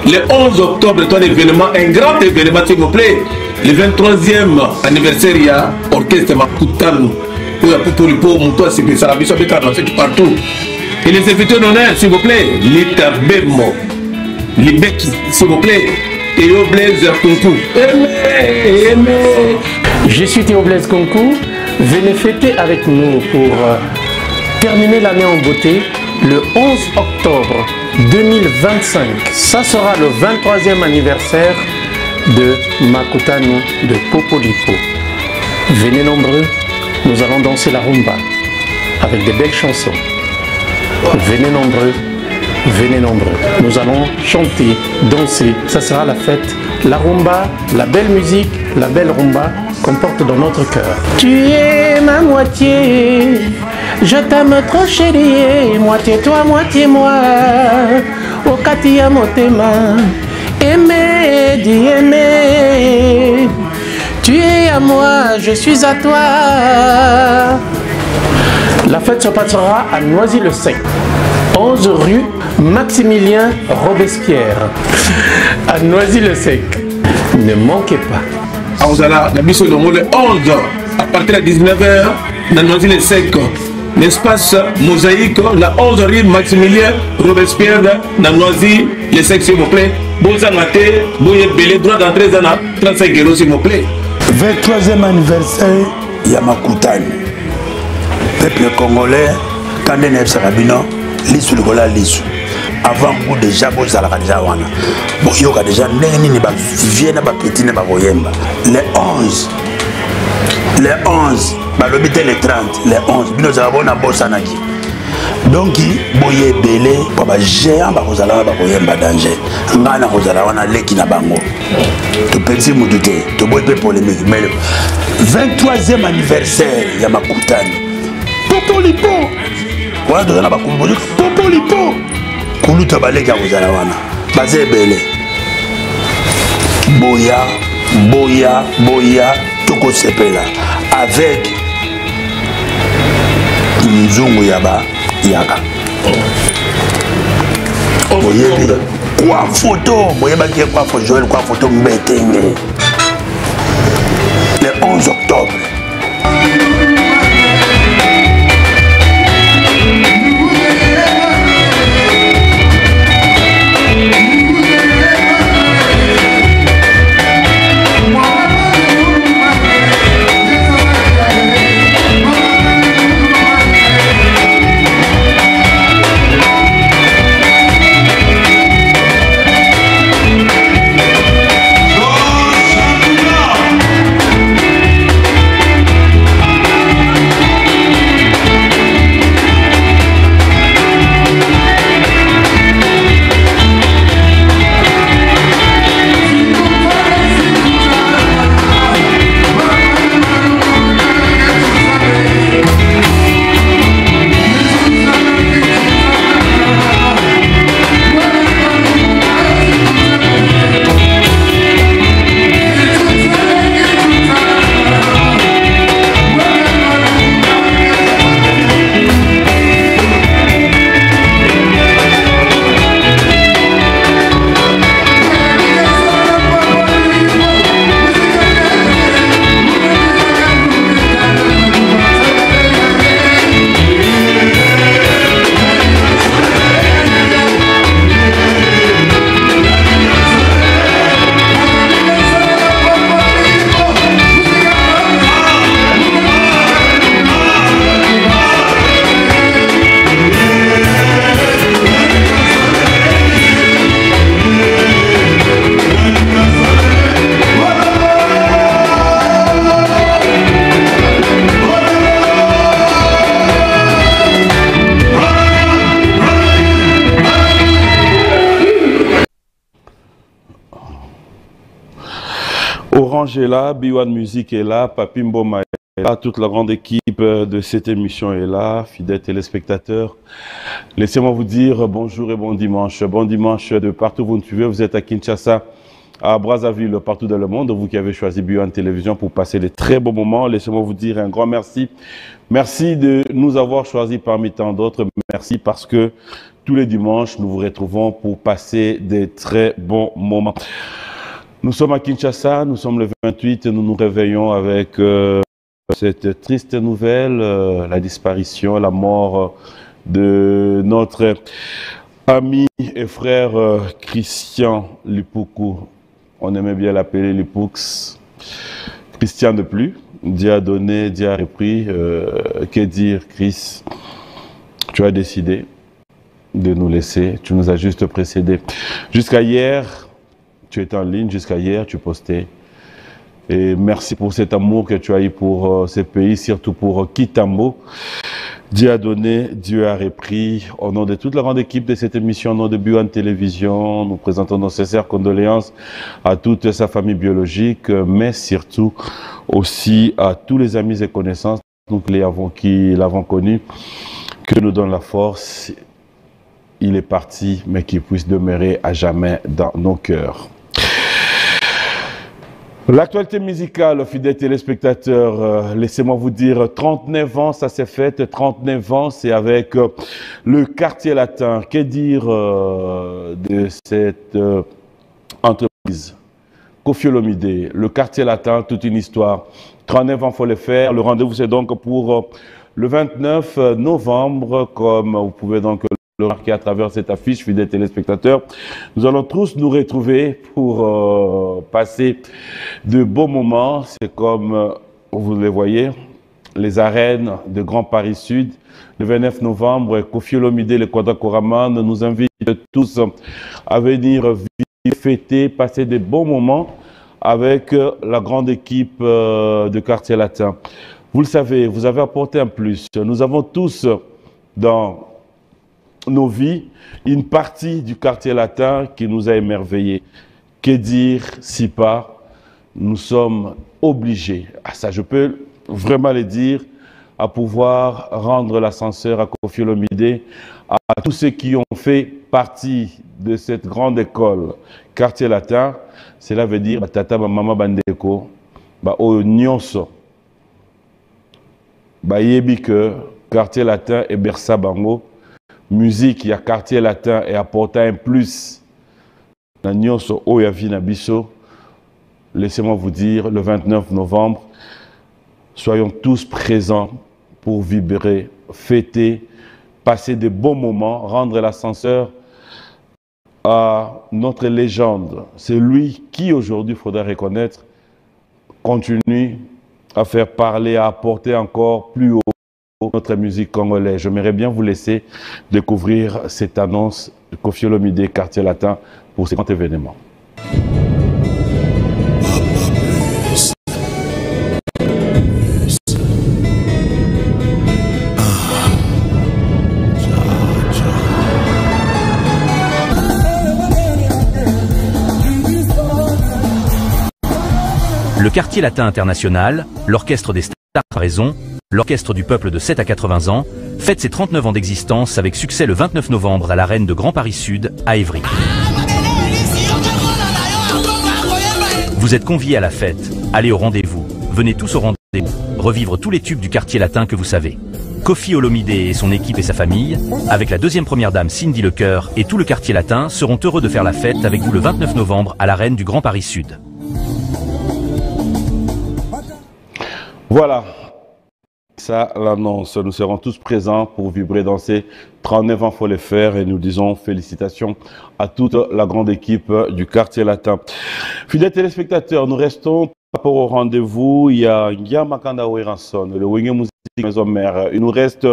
Le 11 octobre est un événement, un grand événement, s'il vous plaît. Le 23e anniversaire, il y a Orchestre Makutano. Il y a Popolipo, Moutoua, c'est ça, la mission de Carnaval partout. Et les invités d'honneur, s'il vous plaît, Lita Bemo, Libeki, s'il vous plaît, Théo Blaise Kunku. Je suis Théo Blaise Kunku. Venez fêter avec nous pour terminer l'année en beauté le 11 octobre 2025. Ça sera le 23e anniversaire de Makutano de Popolipo. Venez nombreux, nous allons danser la rumba avec des belles chansons. Venez nombreux, venez nombreux. Nous allons chanter, danser. Ça sera la fête. La rumba, la belle musique, la belle rumba qu'on porte dans notre cœur. Tu es ma moitié, je t'aime trop chérie, moitié toi, moitié moi. Au Katia Motema, aimer, dis aimer. Tu es à moi, je suis à toi. La fête se passera à Noisy-le-Sec, 11 rue Maximilien Robespierre, à Noisy-le-Sec. Ne manquez pas. Aouzala, la mission de le 11, à partir de 19h, dans Noisy-le-Sec, l'espace mosaïque, la 11 rue Maximilien Robespierre, dans Noisy-le-Sec, s'il vous plaît. Bozangate, Boye droit d'entrée dans 35 euros, s'il vous plaît. 23e anniversaire, Yamakutano. Peuple congolais, quand on est Sarabino, l'issue de Gola l'issue. Avant vous déjà, vous allez déjà wana. Bon, il y a déjà n'eni ba vienne ba petit ne ba boyemba. Les 11, ba l'obité les 30, les 11. Nous avons na bossa naki. Donc boye belé, ba géant ba kozala ba boyemba danger. Ngana kozala wana leki na bango. To petit mudute, to boye pe polémique. Mais 23e anniversaire ya Makutano. Popolipo. Wana tozana ba kumbojo Popolipo. Kuluta baleka kozala wana. Bazé belé. Boya, toko sepela avec Nzungu Yaba Yaka. Boyebi quoi photo, boyeba qui quoi photo Joël quoi photo mbetenge. Le 11 octobre. Orange est là, B1 Music est là, Papi Mboma est là, toute la grande équipe de cette émission est là, fidèles téléspectateurs. Laissez-moi vous dire bonjour et bon dimanche de partout où vous nous suivez. Vous êtes à Kinshasa, à Brazzaville, partout dans le monde. Vous qui avez choisi B1 Télévision pour passer de très beaux moments. Laissez-moi vous dire un grand merci. Merci de nous avoir choisis parmi tant d'autres. Merci parce que tous les dimanches, nous vous retrouvons pour passer des très bons moments. Nous sommes à Kinshasa, nous sommes le 28 et nous nous réveillons avec cette triste nouvelle, la disparition, la mort de notre ami et frère Christian Lipuku. On aimait bien l'appeler Lipux. Christian de plus. Dieu a donné, Dieu a repris. Que dire, Chris? Tu as décidé de nous laisser. Tu nous as juste précédé. Jusqu'à hier, tu étais en ligne. Jusqu'à hier, tu postais. Et merci pour cet amour que tu as eu pour ce pays, surtout pour Kitambo. Dieu a donné, Dieu a repris. Au nom de toute la grande équipe de cette émission, au nom de B1 Télévision, nous présentons nos sincères condoléances à toute sa famille biologique, mais surtout aussi à tous les amis et connaissances qui l'avons connu, que nous donne la force. Il est parti, mais qu'il puisse demeurer à jamais dans nos cœurs. L'actualité musicale, fidèles téléspectateurs, laissez-moi vous dire, 39 ans, ça s'est fait, 39 ans, c'est avec le Quartier Latin. Que dire de cette entreprise? Koffi Olomide, le Quartier Latin, toute une histoire. 39 ans, il faut le faire. Le rendez-vous, c'est donc pour le 29 novembre, comme vous pouvez donc le remarquer à travers cette affiche, fidèles téléspectateurs. Nous allons tous nous retrouver pour passer de beaux moments. C'est comme vous le voyez, les arènes de Grand Paris Sud. Le 29 novembre, Koffi Olomide, le Kwada Koraman nous invite tous à venir fêter, passer de bons moments avec la grande équipe de Quartier Latin. Vous le savez, vous avez apporté un plus. Nous avons tous dans nos vies une partie du Quartier Latin qui nous a émerveillés. Que dire si pas nous sommes obligés, ça je peux vraiment le dire, à pouvoir rendre l'ascenseur à Koffi Olomide, à tous ceux qui ont fait partie de cette grande école Quartier Latin. Cela veut dire tata mama bandeko ba o nyonso ba yebi que Quartier Latin et bersa bango musique, il y a Quartier Latin et apporter un plus. Laissez-moi vous dire, le 29 novembre, soyons tous présents pour vibrer, fêter, passer de bons moments, rendre l'ascenseur à notre légende. C'est lui qui, aujourd'hui, il faudra reconnaître, continue à faire parler, à apporter encore plus haut notre musique congolaise. J'aimerais bien vous laisser découvrir cette annonce de Koffi Olomide, Quartier Latin, pour ce grand événement. Le Quartier Latin International, l'orchestre des stars à raison, l'orchestre du peuple de 7 à 80 ans, fête ses 39 ans d'existence avec succès le 29 novembre à l'arène de Grand Paris Sud, à Évry. Vous êtes conviés à la fête, allez au rendez-vous, venez tous au rendez-vous, revivre tous les tubes du Quartier Latin que vous savez. Koffi Olomide et son équipe et sa famille, avec la deuxième première dame Cindy Lecoeur et tout le Quartier Latin, seront heureux de faire la fête avec vous le 29 novembre à l'arène du Grand Paris Sud. Voilà, ça l'annonce. Nous serons tous présents pour vibrer dans ces 39 ans, il faut les faire, et nous disons félicitations à toute la grande équipe du Quartier Latin. Fidèles téléspectateurs, nous restons par rapport au rendez-vous. Il y a Makanda Weranson, le Wenge Musique Maison Mère. Il nous reste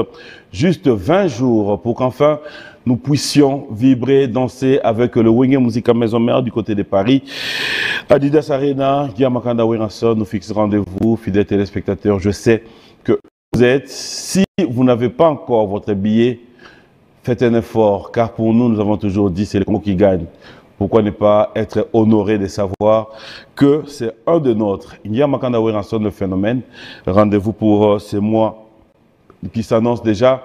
juste 20 jours pour qu'enfin nous puissions vibrer, danser avec le Wenge Musique Maison Mère du côté de Paris. Adidas Arena, Makanda Weranson, nous fixe rendez-vous. Fidèles téléspectateurs, je sais que vous êtes, si vous n'avez pas encore votre billet, faites un effort, car pour nous, nous avons toujours dit, c'est le Congo qui gagne. Pourquoi ne pas être honoré de savoir que c'est un de nôtres. Il y a Makanda Weranson, le phénomène. Rendez-vous pour ce mois qui s'annonce déjà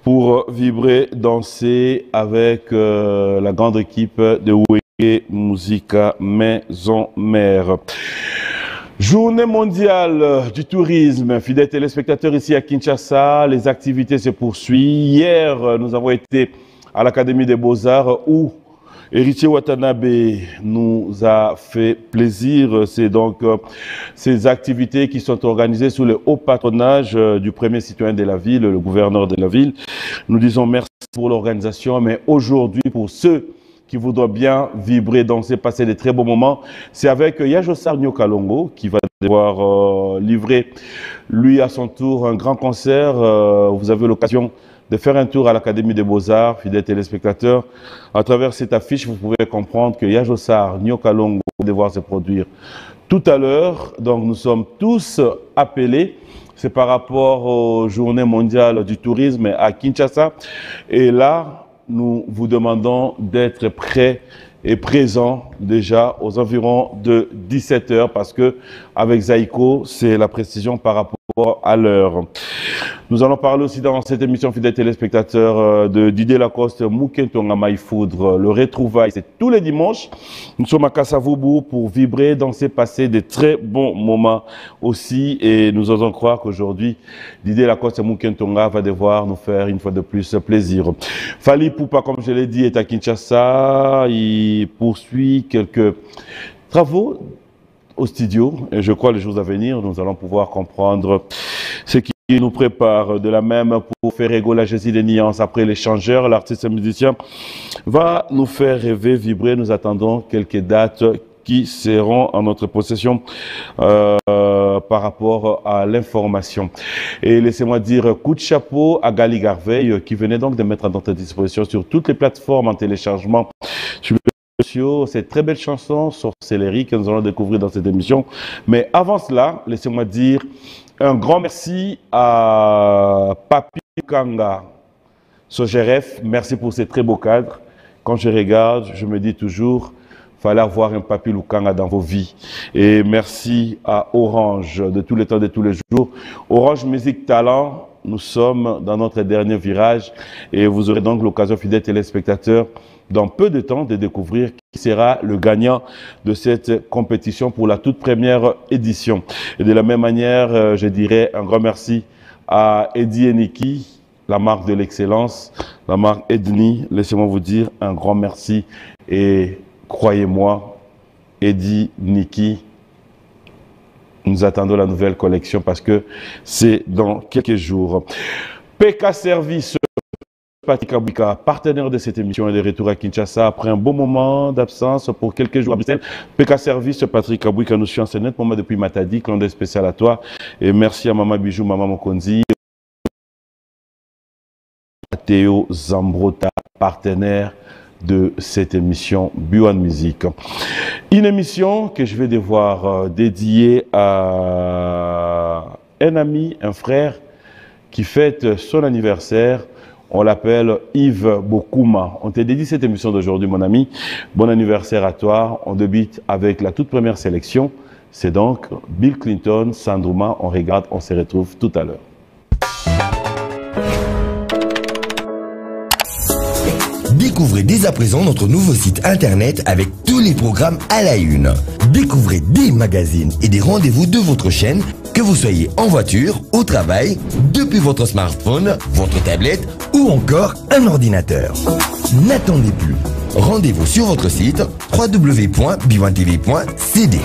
pour vibrer, danser avec la grande équipe de Wenge Musica Maison Mère. Journée mondiale du tourisme, fidèles téléspectateurs ici à Kinshasa, les activités se poursuivent. Hier, nous avons été à l'Académie des Beaux-Arts où Héritier Watanabe nous a fait plaisir. C'est donc ces activités qui sont organisées sous le haut patronage du premier citoyen de la ville, le gouverneur de la ville. Nous disons merci pour l'organisation, mais aujourd'hui, pour ceux qui voudront bien vibrer, danser, passer des très beaux moments, c'est avec Yajosar Nyokalongo qui va devoir livrer, lui à son tour, un grand concert. Vous avez l'occasion de faire un tour à l'Académie des Beaux-Arts, fidèles téléspectateurs. À travers cette affiche, vous pouvez comprendre que Yajosar Nyokalongo va devoir se produire tout à l'heure. Donc nous sommes tous appelés. C'est par rapport aux Journées mondiales du tourisme à Kinshasa. Et là, nous vous demandons d'être prêts et présents déjà aux environs de 17 h parce que avec Zaïko, c'est la précision par rapport à l'heure. Nous allons parler aussi dans cette émission, fidèles téléspectateurs, de Didier Lacoste, Mukentonga Maïfoudre. Le retrouvail, c'est tous les dimanches. Nous sommes à Kassavoubou pour vibrer, danser, passer des très bons moments aussi. Et nous osons croire qu'aujourd'hui, Didier Lacoste Mukentonga va devoir nous faire une fois de plus plaisir. Fali Poupa, comme je l'ai dit, est à Kinshasa. Il poursuit quelques travaux au studio. Et je crois les jours à venir, nous allons pouvoir comprendre ce qui nous prépare. De la même pour Ferrego, la Jésus des Nuances. Après l'échangeur, l'artiste musicien va nous faire rêver, vibrer. Nous attendons quelques dates qui seront en notre possession par rapport à l'information. Et laissez-moi dire coup de chapeau à Gali Garveil qui venait donc de mettre à notre disposition sur toutes les plateformes en téléchargement sur cette très belle chanson Sorcellerie que nous allons découvrir dans cette émission. Mais avant cela, laissez-moi dire un grand merci à Papi Kanga Sogeref. Merci pour ces très beaux cadres. Quand je regarde, je me dis toujours, fallait avoir un Papi Lukanga dans vos vies. Et merci à Orange de tous les temps, de tous les jours. Orange Musique Talent, nous sommes dans notre dernier virage et vous aurez donc l'occasion, fidèles téléspectateurs, dans peu de temps de découvrir qui sera le gagnant de cette compétition pour la toute première édition. Et de la même manière, je dirais un grand merci à Eddie et Niki, la marque de l'excellence, la marque Edni. Laissez-moi vous dire un grand merci et croyez-moi, Eddie, Niki, nous attendons la nouvelle collection parce que c'est dans quelques jours. PK Service, Patrick Abouika, partenaire de cette émission, est de retour à Kinshasa après un bon moment d'absence pour quelques jours à Bruxelles. PK Service, Patrick Abouika nous suit en scène pour moi depuis Matadi, clan de spécial à toi. Et merci à Maman Bijou, Maman Mokonzi, Théo Zambrota, partenaire de cette émission Biwan Music. Une émission que je vais devoir dédier à un ami, un frère qui fête son anniversaire. On l'appelle Yves Bokuma. On te dédie cette émission d'aujourd'hui, mon ami. Bon anniversaire à toi. On débute avec la toute première sélection. C'est donc Bill Clinton, Sandrouma. On regarde, on se retrouve tout à l'heure. Découvrez dès à présent notre nouveau site internet avec tous les programmes à la une. Découvrez des magazines et des rendez-vous de votre chaîne, que vous soyez en voiture, au travail, depuis votre smartphone, votre tablette ou encore un ordinateur. N'attendez plus. Rendez-vous sur votre site www.biwantv.cd.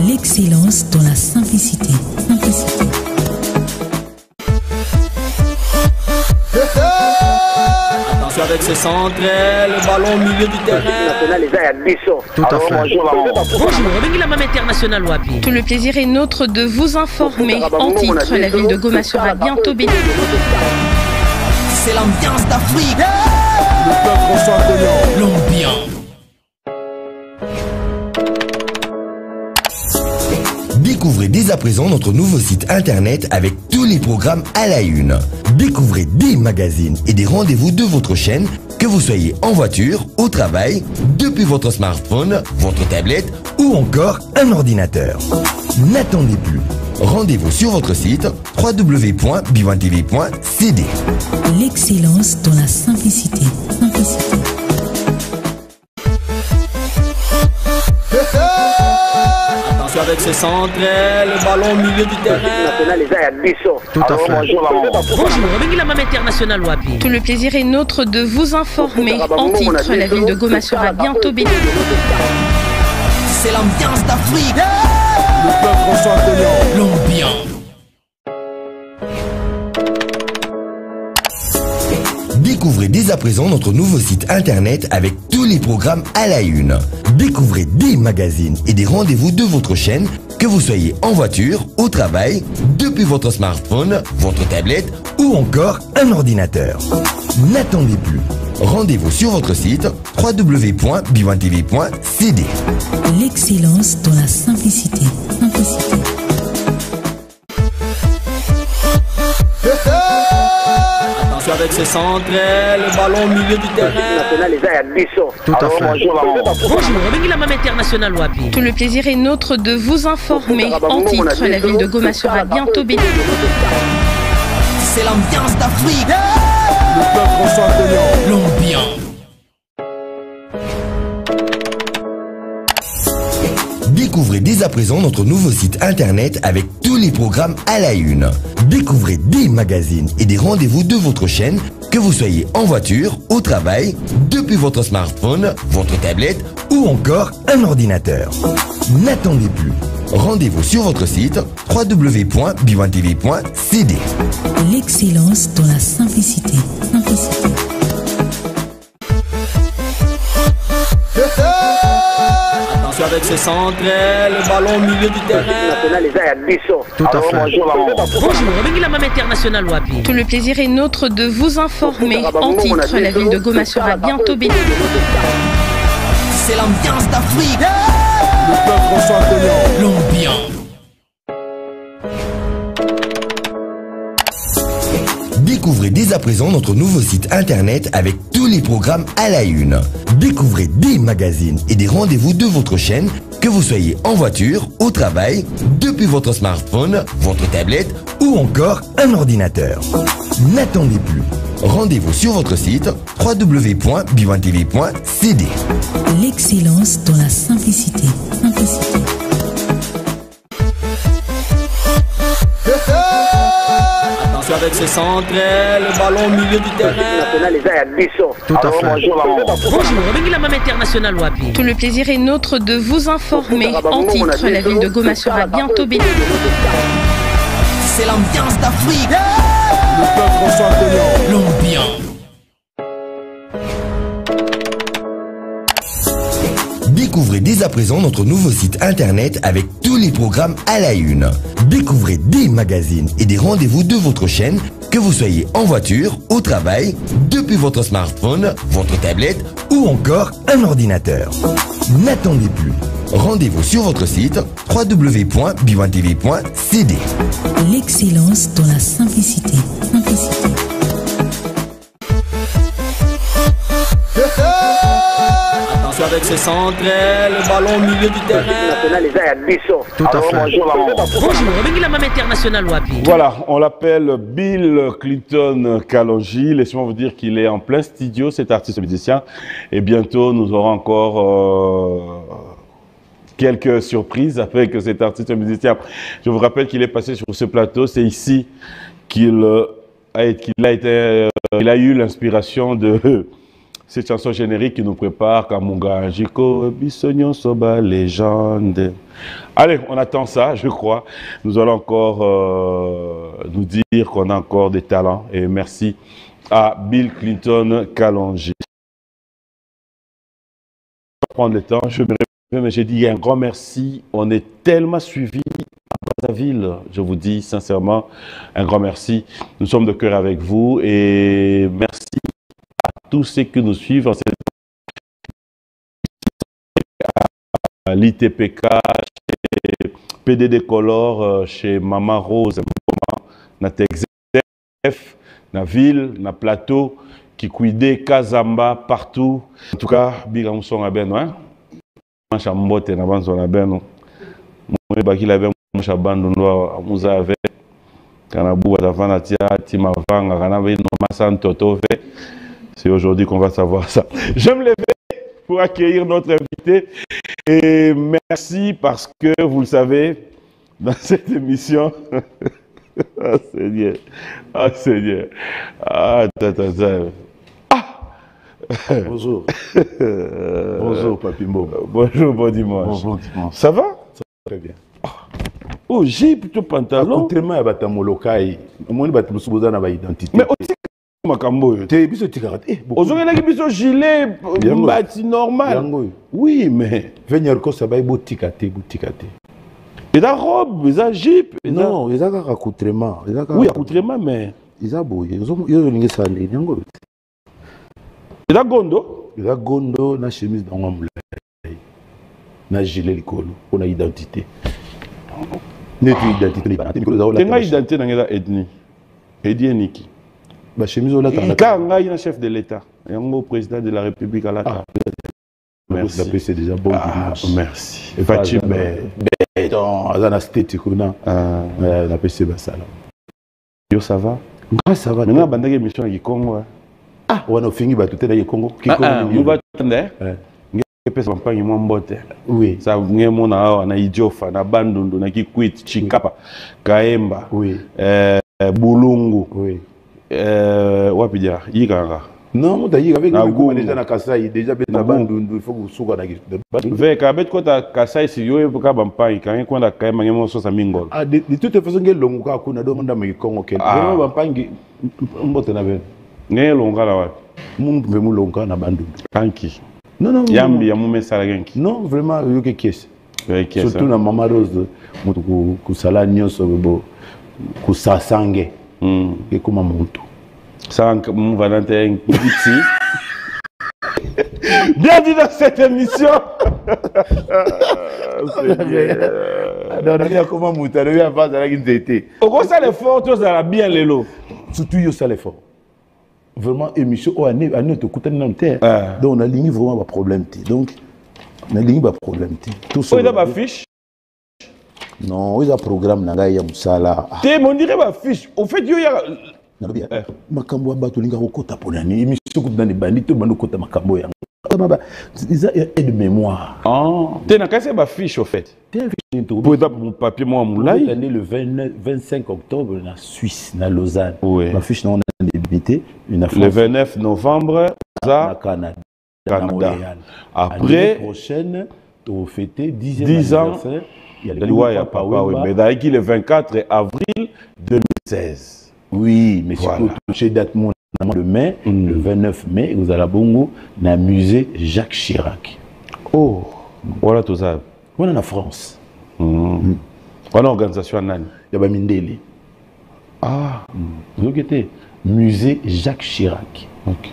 L'excellence dans la simplicité. Avec ce centre, le ballon au milieu du terrain. Tout à fait. Bonjour, la Maman internationale Wapi. Tout le plaisir est nôtre de vous informer. En titre, la ville de Goma sera bientôt bénéficiée. C'est l'ambiance d'Afrique. L'ambiance. Découvrez dès à présent notre nouveau site internet avec tous les programmes à la une. Découvrez des magazines et des rendez-vous de votre chaîne, que vous soyez en voiture, au travail, depuis votre smartphone, votre tablette ou encore un ordinateur. N'attendez plus. Rendez-vous sur votre site www.biwantv.cd. L'excellence dans la simplicité. avec ses centres, le ballon au milieu du terrain. Tout à fait. Tout le plaisir est nôtre de vous informer. En titre, la ville de Goma sera bientôt bénie. C'est l'ambiance d'Afrique. Le peuple François Cognon. L'ambiance. Découvrez dès à présent notre nouveau site internet avec tous les programmes à la une. Découvrez des magazines et des rendez-vous de votre chaîne, que vous soyez en voiture, au travail, depuis votre smartphone, votre tablette ou encore un ordinateur. N'attendez plus. Rendez-vous sur votre site www.b1tv.cd. L'excellence dans la simplicité. Avec ses centres, le ballon au milieu du terrain. Tout à fait. Tout le plaisir est nôtre de vous informer. En titre, la ville de Goma sera bientôt bénie. C'est l'ambiance d'Afrique. Le peuple François Cognon. L'ambiance. Découvrez dès à présent notre nouveau site internet avec tous les programmes à la une. Découvrez des magazines et des rendez-vous de votre chaîne, que vous soyez en voiture, au travail, depuis votre smartphone, votre tablette ou encore un ordinateur. N'attendez plus. Rendez-vous sur votre site www.b1tv.cd. L'excellence dans la simplicité. Avec ses centres, le ballon au milieu du terrain. Tout à fait. Tout le plaisir est nôtre de vous informer. En titre, la ville de Goma sera bientôt bénie. C'est l'ambiance d'Afrique. Le peuple François Cognon. L'ambiance. Découvrez dès à présent notre nouveau site internet avec tous les programmes à la une. Découvrez des magazines et des rendez-vous de votre chaîne, que vous soyez en voiture, au travail, depuis votre smartphone, votre tablette ou encore un ordinateur. N'attendez plus. Rendez-vous sur votre site www.b1tv.cd. L'excellence dans la simplicité. Avec ses centres, le ballon au milieu du terrain. Tout à fait. Tout le plaisir est nôtre de vous informer. En titre, la ville de Goma sera bientôt bénie. C'est l'ambiance d'Afrique. Le peuple François Cognon. L'ambiance. Découvrez dès à présent notre nouveau site internet avec tous les programmes à la une. Découvrez des magazines et des rendez-vous de votre chaîne, que vous soyez en voiture, au travail, depuis votre smartphone, votre tablette ou encore un ordinateur. N'attendez plus. Rendez-vous sur votre site www.b1tv.cd. L'excellence dans la simplicité. Avec ses centres, le ballon au milieu du terrain. Tout à fait. Voilà, on l'appelle Bill Clinton Kalonji. Laissez-moi vous dire qu'il est en plein studio, cet artiste musicien. Et bientôt, nous aurons encore quelques surprises avec cet artiste musicien. Je vous rappelle qu'il est passé sur ce plateau. C'est ici qu'il a eu l'inspiration de cette chanson générique qui nous prépare Kamunga Jiko Bissognon Soba Légende. Allez, on attend ça, je crois. Nous allons encore nous dire qu'on a encore des talents. Et merci à Bill Clinton Kalonji. Je vais prendre le temps, je me répète, mais j'ai dit un grand merci. On est tellement suivis à Brazzaville. Je vous dis sincèrement un grand merci. Nous sommes de cœur avec vous et merci tous ceux qui nous suivent, à l'ITPK, chez PDD Color, chez Mama Rose, na Texef, na ville, na plateau, Kikwide, Kazamba, partout. En tout cas, Biga Mousson Aben, hein? Mancha Mbote, na Banson Aben, Moué Bakil Aben, Mancha Bandono, Mouza Ave, Kanabou, Atavana Tia, Timavanga, Kanave, Nomasan, Totove. C'est aujourd'hui qu'on va savoir ça. Je me lever pour accueillir notre invité. Et merci parce que, vous le savez, dans cette émission... Ah, Seigneur. Ah, Seigneur. Ah, Bonjour. Bonjour, Papimbo. Bonjour, bon dimanche. Bon dimanche. Ça va? Ça va très bien. Oh, j'ai plutôt pantalon. Contrairement à Batamolokai, moi, je suis une identité. Mais aussi, Makambo. Tu es biso tikarate. Aujourd'hui, il y a biso gilet, bâti normal. Oui, mais. Venir ko ça va être tikate. Et la robe, ils ont jeep. Non, ils ont un accoutrement. Oui, accoutrement, mais. Ils ont beau. Ils ont une sandale. Ils ont gondo. Ils ont gondo, na chemise dans un moulin. Na gilet likolo. On a identité. Notre identité. Tenga identité dans la ethnie. Ethnie Niki. Ba chemise on a quand il est chef de l'État. Et un président de la République à la table. Merci. C'est déjà bon dimanche. Merci. Et Fatim, mais dans la stétique, on a PC Bassala. Yo, ça va? Ça va. Maintenant, on a une émission avec Congo. Ah, on a fini tout à l'heure Congo. On va attendre. Oui. Ça vient mon na Idiofa, na Bandundu, na Kikwit, Chikapa, Kaemba. Oui. Bulungu. Oui. Wapi dia? Yikanga. Non, on a dit avec nous déjà na Kasai, déjà na Bandundu, il faut que souka na Avec avec quoi ta Kasai si yo pour ka bampai quand on a Kaemba ngemo so sa mingol. Ah, de toute façon ngel longuka kuna do manda me Congo ken. Vraiment bampai mbote na ben. Ngel longa la wapi? Mundu me mulonga na Bandundu. Kanki. Non, Yambi, Yamoumé Salagenki. Non, vraiment, il y a quelque chose. Surtout dans Maman Rose, ku sala nyonso bo ku sasange. Et comme monto. Ça mon Valentin ici. Bienvenue dans cette émission. Non, comment monter, il y a pas de été. Au gros ça l'effort, tout ça bien les lots. Surtout yo ça l'effort. Vraiment émission au année te coûte dans terre. Donc on a ligné vraiment pas problème donc on a ligné pas problème tout ça. Il y a pas fiche. Non, il y a programme nanga ya musala. Té mon dirait pas fiche. Au fait il y a makambo bato linga ko kota ponani émission ko dans les bandits to bando kota makambo ya. Ils ont de mémoire. Ah, tu n'as qu'à faire ma fiche au fait. Pour être mon papier, moi, mon live. Le 25 octobre, en Suisse, en Lausanne. Oui. Ma fiche, on a débuté. Le 29 novembre, au Canada. Après, l'année prochaine, tu as fêté 10 ans. Il y a le papa, oui. Mais d'ailleurs, le 24 avril 2016. Oui, mais si vous touchez date mon le mai, le 29 mai, vous allez à Bongo, dans le musée Jacques Chirac. Oh, voilà tout ça. Voilà en France. Voilà l'organisation Nani. Il y a Mindeli. Ah, vous avez musée Jacques Chirac. Ok.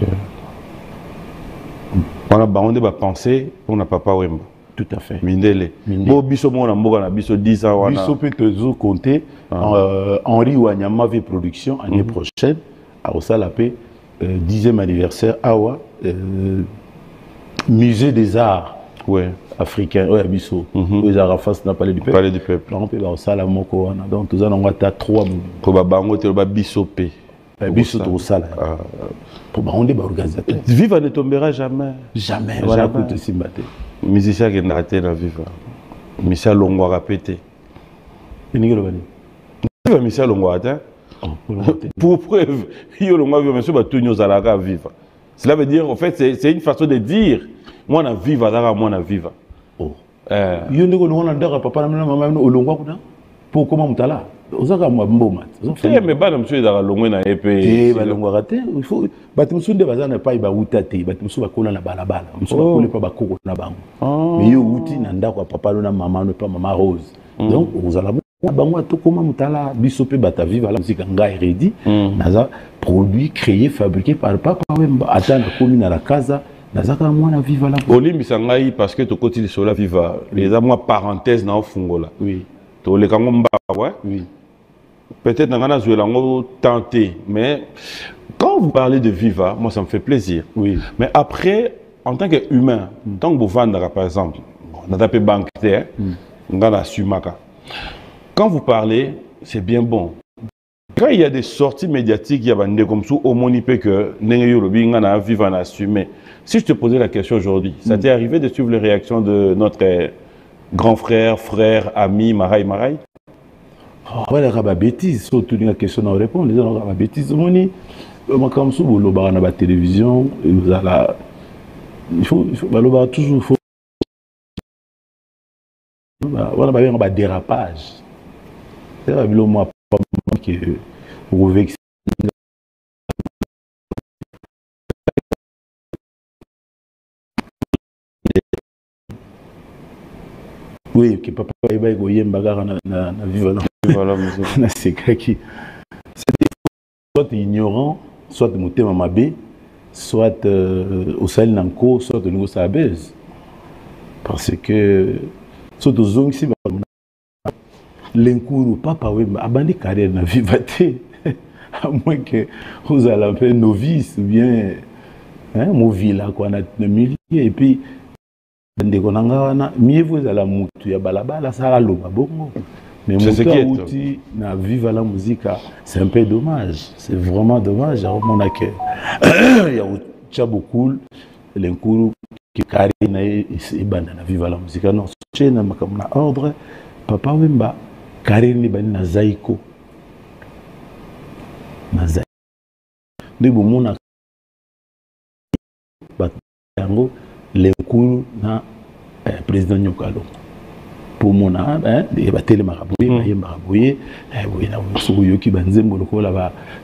On a pensé pour n'a papa Wemba. Tout à fait. Mindele. Bon, biso mon amour na biso 10 ans. Biso peut te compter. Henri Wanyama V Production l'année prochaine. À Osalapé, 10e anniversaire, Awa, musée des arts africains, Abisso. Les arts face n'a pas du peuple. Palais du peuple. On peut voir ça la moko. Donc, tout ça, on va à 3 mots. Pour Babango, tu vas Bissopé. Bisso tout ça. Pour on est organisateur. Viva ne tombera jamais. Jamais. Voilà pour te simbater. Musicien qui n'a raté la Viva. Michel Longo a pété. Viva Michel Longo a atteint. Pour preuve, cela veut dire, en fait, c'est une façon de dire, moi, on a viva, moi, on a viva. Oh. Pour comment on là? Mais il faut donc vous allez bango to koma mutala bisope bata viva la musique ngai ready naza produit créé fabriqué par papa Wemba atana komi na la casa nazaka mwana viva la olimbisa ngai parce que to koti sur la viva les amours parenthèse na ofungola oui to le kango mba oui peut-être ngana zuelango tenter mais quand vous parlez de viva moi ça me fait plaisir oui mais après en tant qu'humain tant que vous vendez par exemple on a tapé banquier ngana sumaka. Quand vous parlez, c'est bien bon. Quand il y a des sorties médiatiques, il y a des comme ça, au moni que n'a vivre en assumer. Si je te posais la question aujourd'hui, ça t'est arrivé de suivre les réactions de notre grand frère, ami, Maraï? Voilà, il y a des bêtises, surtout une question à répondre. Il y a des bêtises. Comme ça, vous avez la télévision, il faut toujours. Voilà, il y a un dérapage. C'est vrai que vous vexez. Oui, que papa va y bagarre na vivre na secret qui soit ignorant, soit monter mamabé, soit au sel nanko, soit de nouveau ça baise. Parce que soit aux zones ici l'incouru papa oui abandonner carrière na vivate à moins que vous allez faire novice ou bien hein mon villa quoi na milieu et puis ndeko nanga wana mieux vous allez mutu ya balabala ça loba bongo mais mutu na viva la musique c'est un peu dommage, c'est vraiment dommage mon accueil il y a tcha beaucoup l'incouru qui carré na et banda na viva la musique non c'est na makamna ordre papa wemba carré ni bani na zaiko de bomona batango l'incouru na président Nyokalo pour mon et batele maraboye baye maraboye boye na musuyo ki banzembo lokola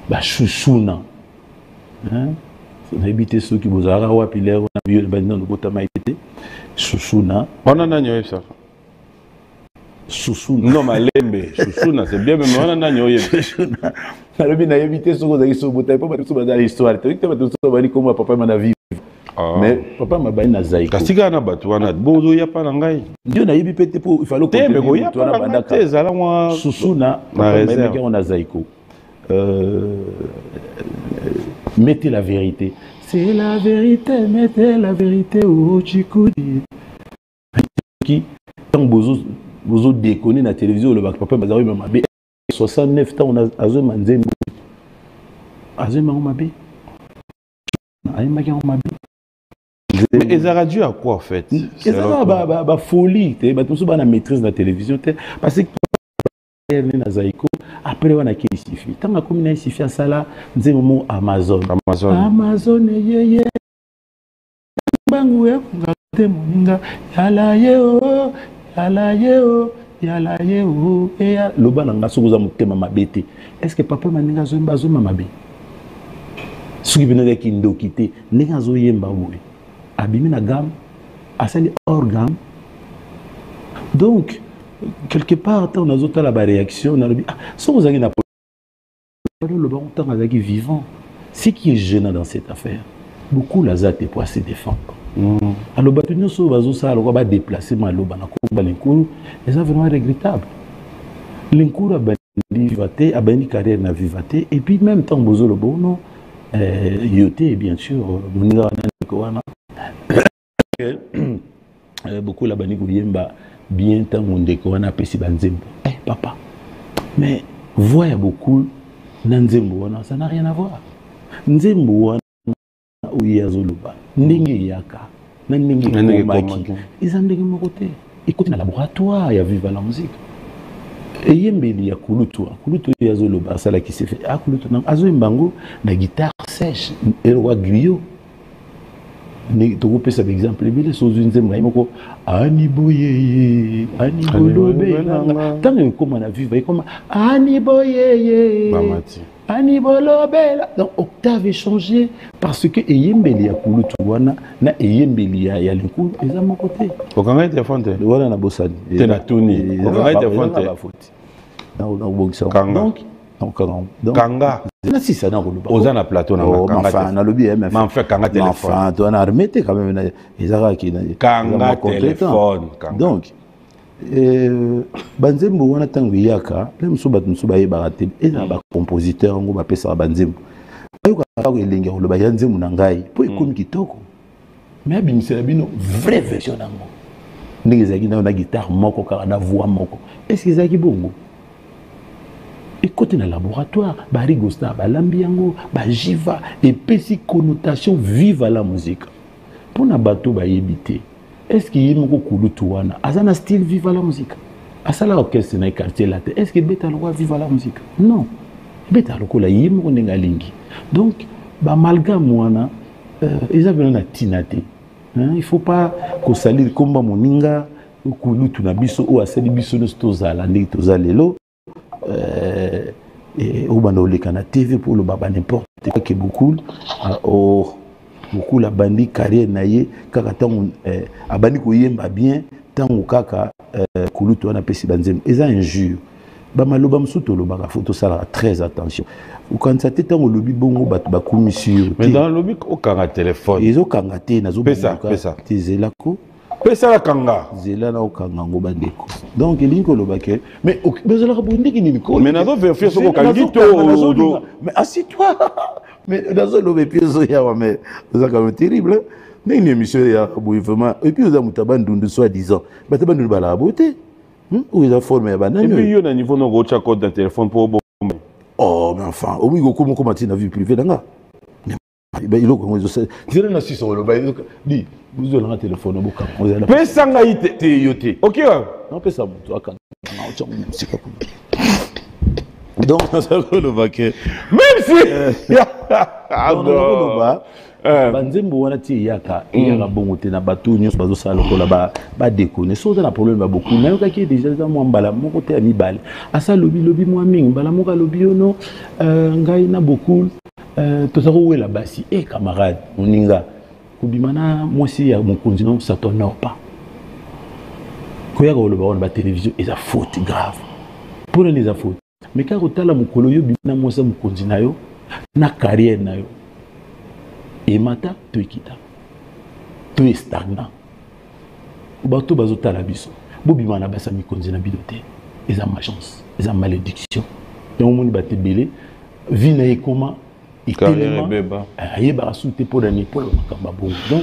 ba chouchouna hein na habité ceux qui bozara wa pilero na biyo banina lokota maïté chouchouna on en a nyoé ça chouchouna non malembe chouchouna c'est bien mais on en a nyoé chouchouna na lobi na habité ceux qui so bota pas ba so ba histoire tu ba so ba comme papa mana vie. Mais papa m'a baigné na zaïko. Kasiga na batuana bozo ya pa ngai. Dieu na yibi pété pour il fallait que mais ya pa bandaka zala moi susuna mais on a zaïko. Mettez la vérité. C'est la vérité, mettez la vérité au chikoudi. Qui tant bozo déconner na télévision le papa m'a zaïko m'a 69 ans on a azo manzembo. Azo m'a mais ils auraient dû à quoi en fait? C'est la folie, tu sais, la maîtrise de la télévision, parce que après on a qui suffit. Tant que comme il suffit à ça là, nous avons Amazon. Amazon yeye. Bangu ya kungate moninga yala yeo yala yeo eya loba nanga sokuza mutema mabete. Est-ce que papa maninga zo mbazo mamabe? Soki bino ki ndokité, ninga zo yemba boye. Abîmer la gamme, asali hors gamme. Donc, quelque part, on a d'autres la réaction, on a dit, si vous avez une le bon temps avec vivant, ce qui est gênant dans cette affaire, beaucoup la zate pour se défendre. Alors, nous sommes ça, alors on va déplacer maloba na komba l'incouru, et ça vraiment regrettable. L'incouru a bani a bani carrière na vivate, et puis même temps bozo le bon non, yoté bien sûr, moninga na beaucoup la bani yemba bien tant mon déco on a pesi banzembo papa mais voyez beaucoup nanzembo ça n'a rien à voir nzembo ou yazoluba ndenge yaka na ndenge komaki ils ont ndenge mokote écoute na laboratoire ya viva la musique et yembeli ya kulutu yazoluba ça là qui s'est fait kulutu na azo mbango na guitare sèche et roi griot. Tu peux par exemple, les choses une Aniboye, Anibolobe, tant que comme on a vu, comme Aniboye, Anibolobe. Donc octave est changé parce que Eyembeli a coulé tout wana, na Eyembeli a l'incouru, ils ont mon côté. Au Kanga était fonté. Voilà na bossade. T'es na tourné. Au Kanga était fonté. Donc Kanga. Si ça n'a pas aux na plateau na enfin na lobby mais enfin Kanga téléphone enfin toi na remettre quand même les ara qui Kanga téléphone donc banzembo wana tango yaka le musuba ye barate et na ba compositeur ngo ba pesa banzembo ayo ka elenga lo ba yanzembo na ngai po ikomi kitoko mais abimisela bino vraie version nango ndenge zaki na guitare moko kaka na voix moko est-ce que zaki bongo et côté dans le laboratoire barigosta balambiango bajiva et pesi connotation vive à la musique pour na bateau ba yebité est-ce qu'il y a moko kulutu wana azana style vive à la musique asala orchestre na quartier là est-ce que beta loi vive à la musique non beta lokola yimo ndenga lingi donc ba amalgame wana ils avaient na tinate il faut pas ko salir komba moninga kulutu na biso o asali biso no stozala ndi tozalelo et au bandolé kana TV pour le baba n'importe quoi que beaucoup la bandi carrière naie kaka tango abandi ko yemba bien tango kaka kulutu wana pesi banzem eza injure ba maloba msuto lo baka photo sala très attention ou quand ça tango lobi bongo bato ba commission mais dans lobi au kanga téléphone ils ont kanga te nazo pesa tizela ko pesa la kanga zela na okanga ngo bandeko donc elingo lobake mais besola ka bondiki ni ko mais nazo vérifier ce ko kangito mais assis-toi mais nazo lobe piezo ya wa mais ça quand même terrible mais une émission ya vraiment et puis za mutaba ndundu soi-disant bataba ndundu bala beauté ou ils ont formé banane et puis yo na niveau no go cha code d'un téléphone pour oh mais enfin au oui go comment tu na vie privée danga il est comme ça je n'ai pas su sur le bail dit vous avez un téléphone au bout pesa ngai te yote ok non pesa mutu aka donc ça le vaquer même si banzembo wana ti yaka bongo te na bato nyos bazo sala lokola ba déconner so za na problème ba beaucoup na yoka ki déjà za mo mbala moko te ami bale asa lobi moi mingi mbala moko lobi ono ngai na beaucoup tozako la basi et camarade moninga kubimana moi si ya mon continent ça t'honore pas koya ko loba on ba télévision et ça faute grave pour les faute mais quand otala mukolo yo bimana moi ça mon continent yo na carrière na yo et mata to ikita to est stagnant bato bazotala biso bobimana basa mi continent bidoté et ma chance et sa malédiction et on moni baté belé vie na comment ayeba asute pour la pour makamba bon donc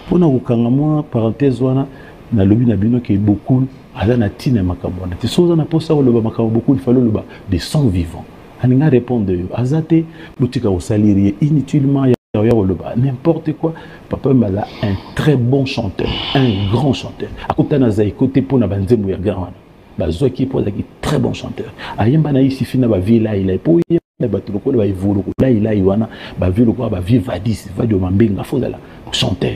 pour na kokanga moi parenthèse wana na lobi na bino ke beaucoup azana tina makamba na tisoza na posa ko loba makamba beaucoup il fallait loba des sons vivants aninga répondre azate botika au salarié inutilement ya loba n'importe quoi papa mbala un très bon chanteur un grand chanteur akotana za côté pour na banzembo ya grand bazo qui pose qui très bon chanteur ayemba na ici fina ba vie là il est pour bato lokolo ba evolo ko là il wana ba vie lokolo ba vie vadis va de mambenga fozala chanteur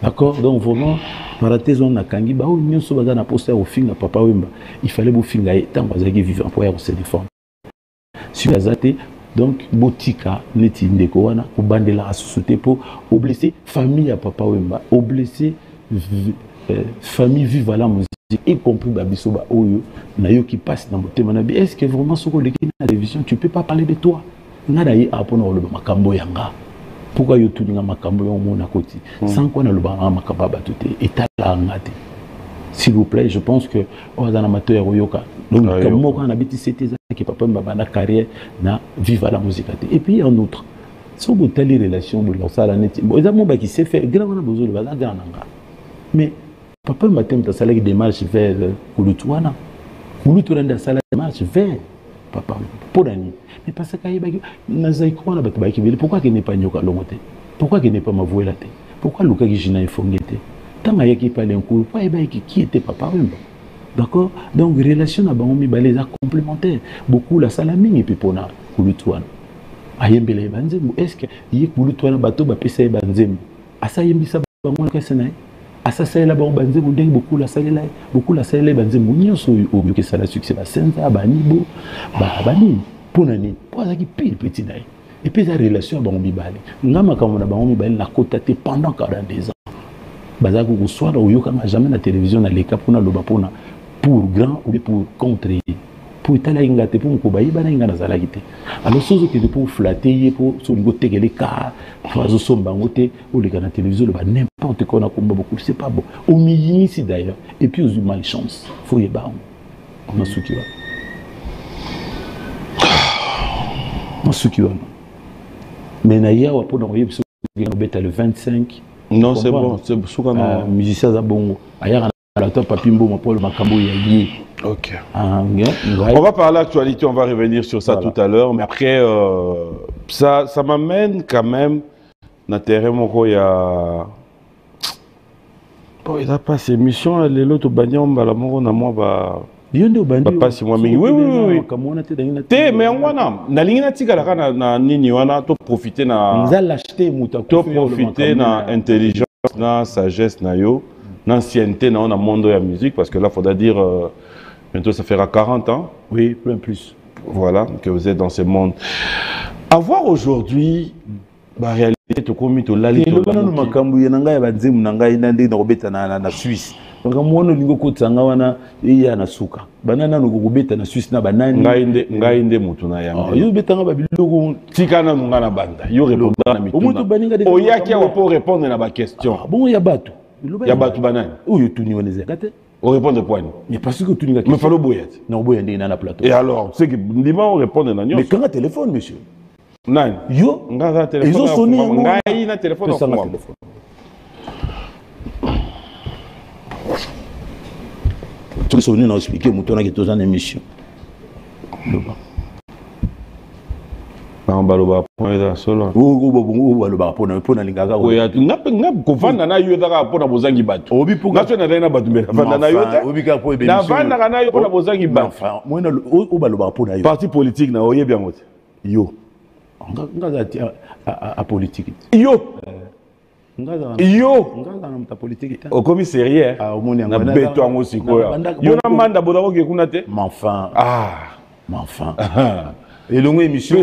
d'accord donc vraiment parenthèse on a kangi ba o nyonso baza na poster au finga papa wemba il fallait bo finga tango azaki vivre pour ya se défendre sur azate donc botika neti ndeko wana ko bandela société pour obliger famille à papa wemba obliger famille vive à la musique y compris babiso ba oyo na yo qui passe dans motema na bi est-ce que vraiment soko leki na télévision tu peux pas parler de toi ngana yi apona lo makambo yanga pourquoi yo tuninga makambo yo mona koti sans quoi na lo ba makamba ba tuté etala ngate s'il vous plaît je pense que on a un amateur yoka donc comme moi on habite c'était ça qui papa mbaba na carrière na vive à la musique et puis en outre so bo tali relation bo ça la net bon ça mon ba qui sait faire grand na bozo le ba grand nga mais papa matin ta sala qui démarche vers Kulutuana Kulutuana sala démarche vers papa pour ani mais parce que il na zaiko na bato ba ki pourquoi qu'il n'est pas nyoka longote pourquoi qu'il n'est pas mavoué la tête pourquoi Luka qui jina ifongete tant ya qui parle un coup pas ba qui était papa wemba d'accord donc relation na bango mi balé za complémentaire beaucoup la salami et puis pona Kulutuana ayembele banzembo est-ce que yi Kulutuana bato ba pesa banzembo asa yembisa bango ka senaï ça là bon banze beaucoup la salle banze nyonso oyo ke sala succès ba senza ba nibo ba bani ponani poza ki pile petit naï et puis la relation ba mibale ngama kama na ba mibale na kotate pendant 42 ans baza ko soir oyo kama jamais na télévision na leka pona loba pona pour grand ou pour contre pour itala ingate pour ko bayi bana ingana zala kité alors sozo que pour flatter pour so ngo tegele ka fazo somba ngote ou les na télévision le ba n'importe quoi na komba beaucoup c'est pas bon au milieu ici d'ailleurs et puis aux malchance faut y ba on sukiwa on sukiwa mais na ya wa pona oye biso beta le 25 non c'est bon c'est soukana musicien za bongo aya Alors toi Papi Mboma Paul Makambo Yaye. Ok. On va parler d'actualité, on va revenir sur ça tout à l'heure, mais après ça m'amène quand même na terrain moko ya bon il a pas ces missions les l'autre banyam la moko na moi ba Yondo bandi pas si moi mais oui te mais wana na lingi na tika la na nini wana to profiter na nous allons acheter muta to profiter na intelligence na sagesse na yo na ancienneté na monde ya musique parce que là faudra dire bientôt ça fera 40 ans. Oui, plein plus. Voilà, que vous êtes dans ce monde. Avoir aujourd'hui, la réalité, tu commis au lali. Le banano makambu yenanga ya banzimu nanga inande na robeta na Suisse. Donc mwono lingo kotanga wana iya na suka. Banana no kubeta na Suisse na banani. Ngainde mutu na yanga. Yo betanga ba biloko tikana ngana banda. Yo répondre na mituna. Oyaki wa pour répondre na ba question. Bon ya batu. Ya batu banani. Oyo tuni waneze kate. On répond de point. Mais parce que tu n'as pas. Mais faut le boyet. Non, boyet est dans la plateau. Et alors, c'est que on répond de mais quand un téléphone, monsieur. Non. Yo. Ils ont sonné. Un téléphone. Tu as sonné, on a expliqué, on a été en émission. On baloba point da solo. Baloba pona lingaga. Kovanda na yo daka pona bozangi bato. Obi puka na na bato mbela. Vanda na yo ta. Obi ka po ebe. Na vanda na yo pona bozangi bato. Enfin, moi na o baloba pona yo. Parti politique na oye bien mote. Yo. Ngaza a politique. Yo. Yo. Ngaza na mta politique. Au commissariat. Ah omoni na beto ango sikoya. Yo na manda bodako ke kuna te. Mais enfin. Ah. Mais enfin. Et longue émission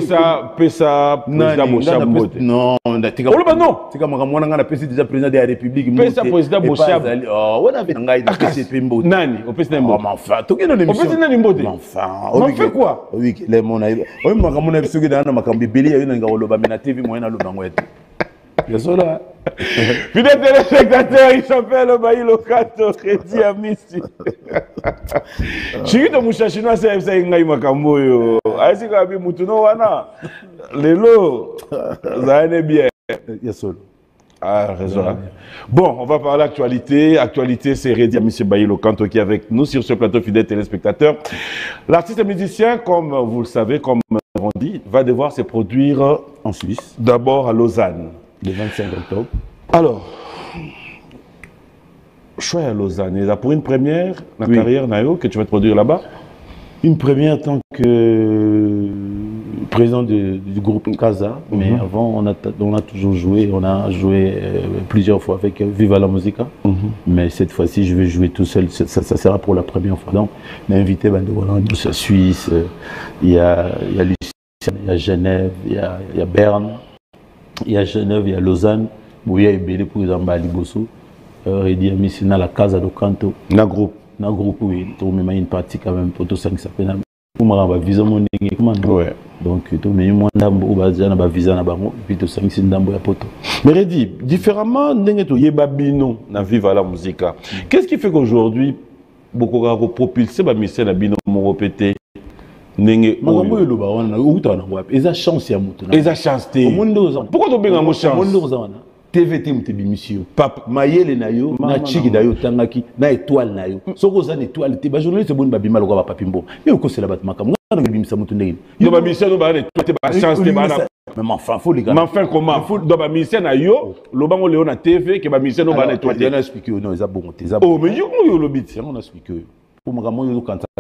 pesa président Bochambo non tika non tika makamwana ngana pesa déjà président de la République pesa président Bochambo oh on avait ngai na pesa pembo nani au pesa mbo enfin to kena émission au pesa nani mbote enfin on fait quoi oui les mona o makamona bisoki na makambi beli ya yona ngaloba mena TV moyena loba ngwete Yasola. Fidèles téléspectateurs, il s'appelle Bailo Kato, Redi Amici. Chirito Mushashino, c'est Ngai Makamboyo. Aïsi Kabi Mutuno Wana. Lelo, ça bien. Yasola. Ah, raison. Bon, on va parler d'actualité. Actualité, c'est Redi Amici Bailo Kanto qui est avec nous sur ce plateau, fidèles téléspectateurs. L'artiste musicien, comme vous le savez, comme on dit, va devoir se produire en Suisse. D'abord à Lausanne. Le 25 octobre. Alors, choix à Lausanne. Et pour une première, la carrière Nayo, que tu vas te produire là-bas? Une première en tant que président du groupe Casa. Mais avant, on a toujours joué. On a joué plusieurs fois avec Viva la Musica. Mais cette fois-ci, je vais jouer tout seul. Ça sera pour la première fois. Donc, on a invité la Suisse. Il y a Lucien, il y a Genève, il y a Berne. Il y a Genève, il y a Lausanne, où il y a Ebélé pour exemple à Liboso. Il y a la Casa do Canto. Na groupe. Na groupe, oui. On a une partie quand même pour tout ça qui s'appelle. Pour moi, visa mon ouais. Donc, tout le monde a visa na bango. Puis tout ça qui s'est d'ambo ya poto. Mais Redi, différemment, n'engeto yebabino na Viva la Musica. Qu'est-ce qui fait qu'aujourd'hui, beaucoup de propulser ba mission na bino mo répéter? Makambo yoloba wana utana wapi eza chance ya mutu eza chance te pourquoi to benga mo chance mondo wana TVT mtebi mission papa mayele na yo na chiki da yo tangaki na étoile na yo soko za étoile te ba journaliste boni ba bimalo kwa papi mbo yo ko sela bat makambo ngana bimisa mutu ndenge yo ba mission no ba étoile te ba chance te ba na mais enfin faut les gars mais enfin comment do ba mission na yo lobango leo na TV ke ba mission no ba étoile te on explique non eza bon te eza oh mais yo lobiti on explique pour moi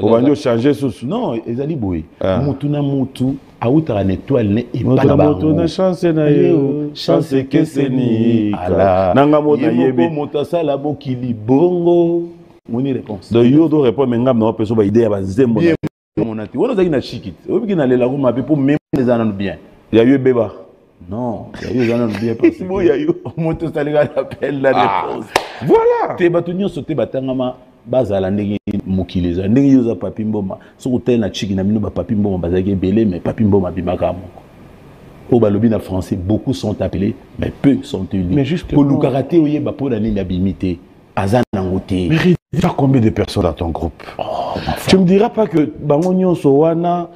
on va changer sous non ezali boy mutu na mutu auta na étoile ne et pas na mutu na chance na yo chance que c'est ni ala nanga mota yebe mutu sala bokili bongo moni réponse de yo do répondre mais ngam na peso ba idée ya bazembo mon ati wona zaki na chikit obiki na lela ko mabe pour même les anans bien ya yo beba non ya yo anans bien parce que ya yo mutu sala appelle la réponse voilà te batunyo sote batangama bazala ndenge mokili za ndenge yoza papi mboma soko tel na chiki na mino ba papi mboma bazaki belé mais papi mboma bimaka moko au balobi na français beaucoup sont appelés mais peu sont unis mais juste pour le karaté oye ba pona ni bimité azana ngoté mais il y a combien de personnes dans ton groupe tu me diras pas que bango nyonso wana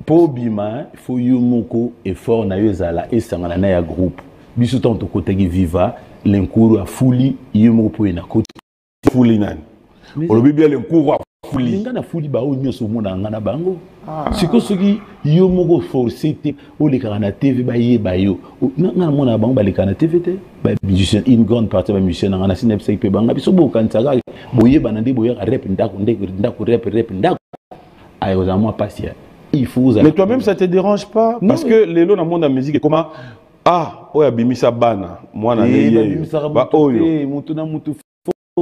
po bima il faut yo moko effort na yo zala esangana na ya groupe biso tant to côté Viva l'enkuru a fuli yo moko po na côté fuli nani olobi bien le cours fuli nga na fuli ba o nyoso mona nga na bango siko soki yo moko forcer te o le kana TV ba ye ba yo nga mona bango ba le kana TV te ba musicien une grande partie ba musicien nga na sinepse pe banga biso bo kan tsaka boye banande boye rap ndako rap ndako ayo za moi passia il faut mais toi-même ça te dérange pas parce que les lots dans le monde de la musique comment oya bimisa bana mwana leye ba oyo mutu na mutu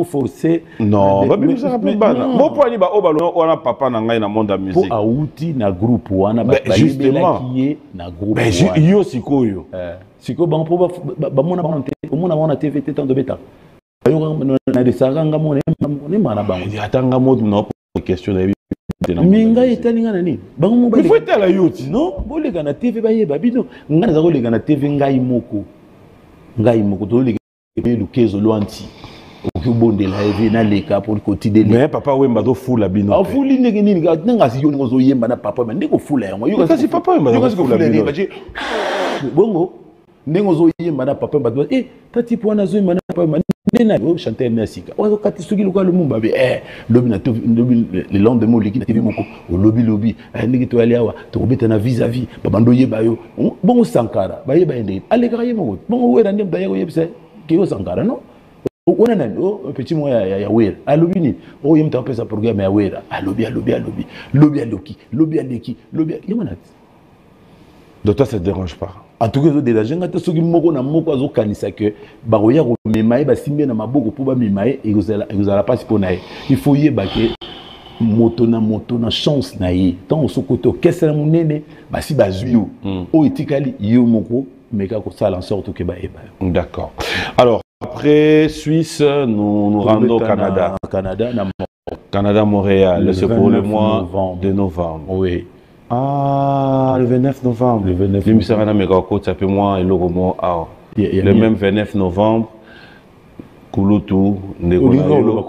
forcer non ba bimisa ka bana mo poani ba obalo wana papa na ngai na monde de la musique po auti na groupe wana ba justement qui na groupe wana yo sikoyo siko ba po ba mona ba mona TVT tant de beta yo na de saranga mona ne mana bango atanga mo no question na minga etalinga nani bango mo ba il faut être la yoti non bolega na TV ba yeba bino nga na kolega na TV ngai moko to lega le kezo loanti okubonde la evi na leka pour quotidien mais papa wemba do fula bino fuli ndenge nini nga si yo ngozo yemba na papa mais ndeko fula yango yo kasi papa wemba do fula bino bongo ndenge zo yemba na papa ba tati po na zo yemba na papa nena yo chanter na sika wazo kati suki lokalo mumba be lobi na le lendemain leki na TV moko lobi ndenge to ali awa to kobeta na vis-à-vis babando yeba yo bongo Sankara ba yeba ende aleka yemo bongo wera ndem da yego yebse ke yo Sankara no on a un petit mot ya wera alobi ni o yemta pesa programme ya wera alobi aloki yamanat donc toi ça te dérange pas en tout cas de la jenga te soki moko na moko azo kanisa que ba roya ko memaye ba simbe na maboko po ba memaye et vous allez pas si ponaye il faut yeba que moto na chance na ye tant so koto kesa munene ba si bazuyo o etikali yo moko meka ko sala en sorte que ba eba d'accord alors après Suisse nous rendons au Canada Canada Montréal c'est pour le mois de novembre oui. Le 29 novembre. Le 29 novembre. Le même 29 novembre, Kulutu,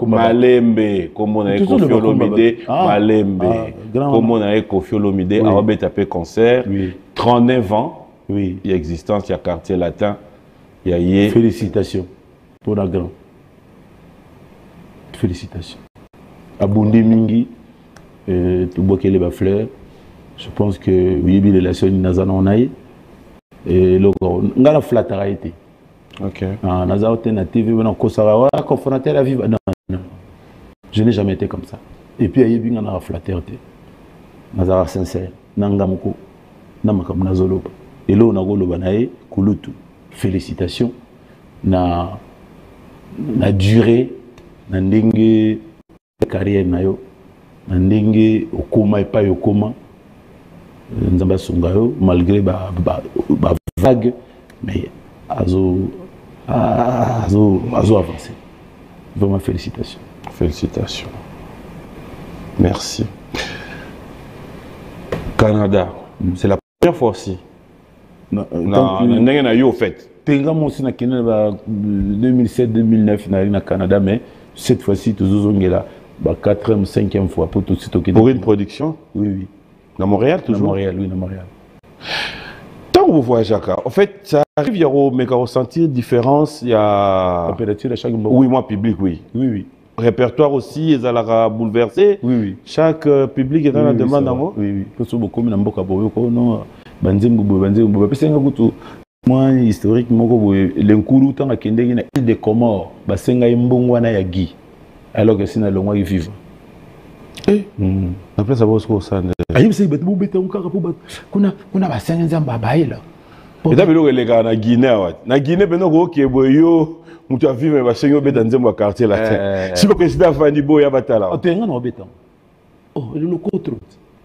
Malembe, comme on a Kofi Olomide, Malembe, comme on a Kofi Olomide, Arabé tapé concert, 39 ans, il y a existence, il y a quartier latin, il y a félicitations pour la grande. Félicitations. Aboundi Mingi, tu bois qu'elle est fleur. Je pense que oui, les relations nazana on a et le ngala flatara été. OK. Nazao te na TV on kosara confronter la vie non. Je n'ai jamais été comme ça. Et puis ayebi ngana flatter te. Nazara sincère nangamko namakam nazolo. Et là on a goloba nae kulutu. Félicitations na durée na ndenge carrière nayo na ndenge okoma et pas okoma. Nzamba Sungayo, malgré ba vague, mais azo avancé. Vraiment félicitations. Félicitations. Merci. Canada, c'est la première fois aussi. Non, au fait. Tenga moi aussi na 2007-2009 na Canada, mais cette fois-ci toujours là, 4e, 5e fois pour tout de suite. Pour une production? Oui. Dans Montréal, toujours? Dans Montréal, oui, dans Montréal. Tant que vous voyez, Jacques, en fait, ça arrive, il y a ressentir différence, il y a... Température à chaque moment. Oui, moi, public, oui. Oui. Répertoire aussi, ils allaient bouleverser. Oui. Chaque public est dans la demande à moi. Oui. Parce que beaucoup de gens non, moi, historiquement, l'Enkuru, tant à Kende, il y a des Comores, Basenga Mbongwana Yagi, alors que c'est dans le mois vivant. Après ça va se concentrer. Aïe, c'est bête, bête, on carre pour qu'on a bassin en Zambabaï là. Et d'abord les gars na Guinée, na Guinée, ben non, qui est boyo, où tu as vu mais bassin au bête dans un quartier là. Si le président Fanny Boya batala. Oh, t'es un en bête. Oh, le loco trop.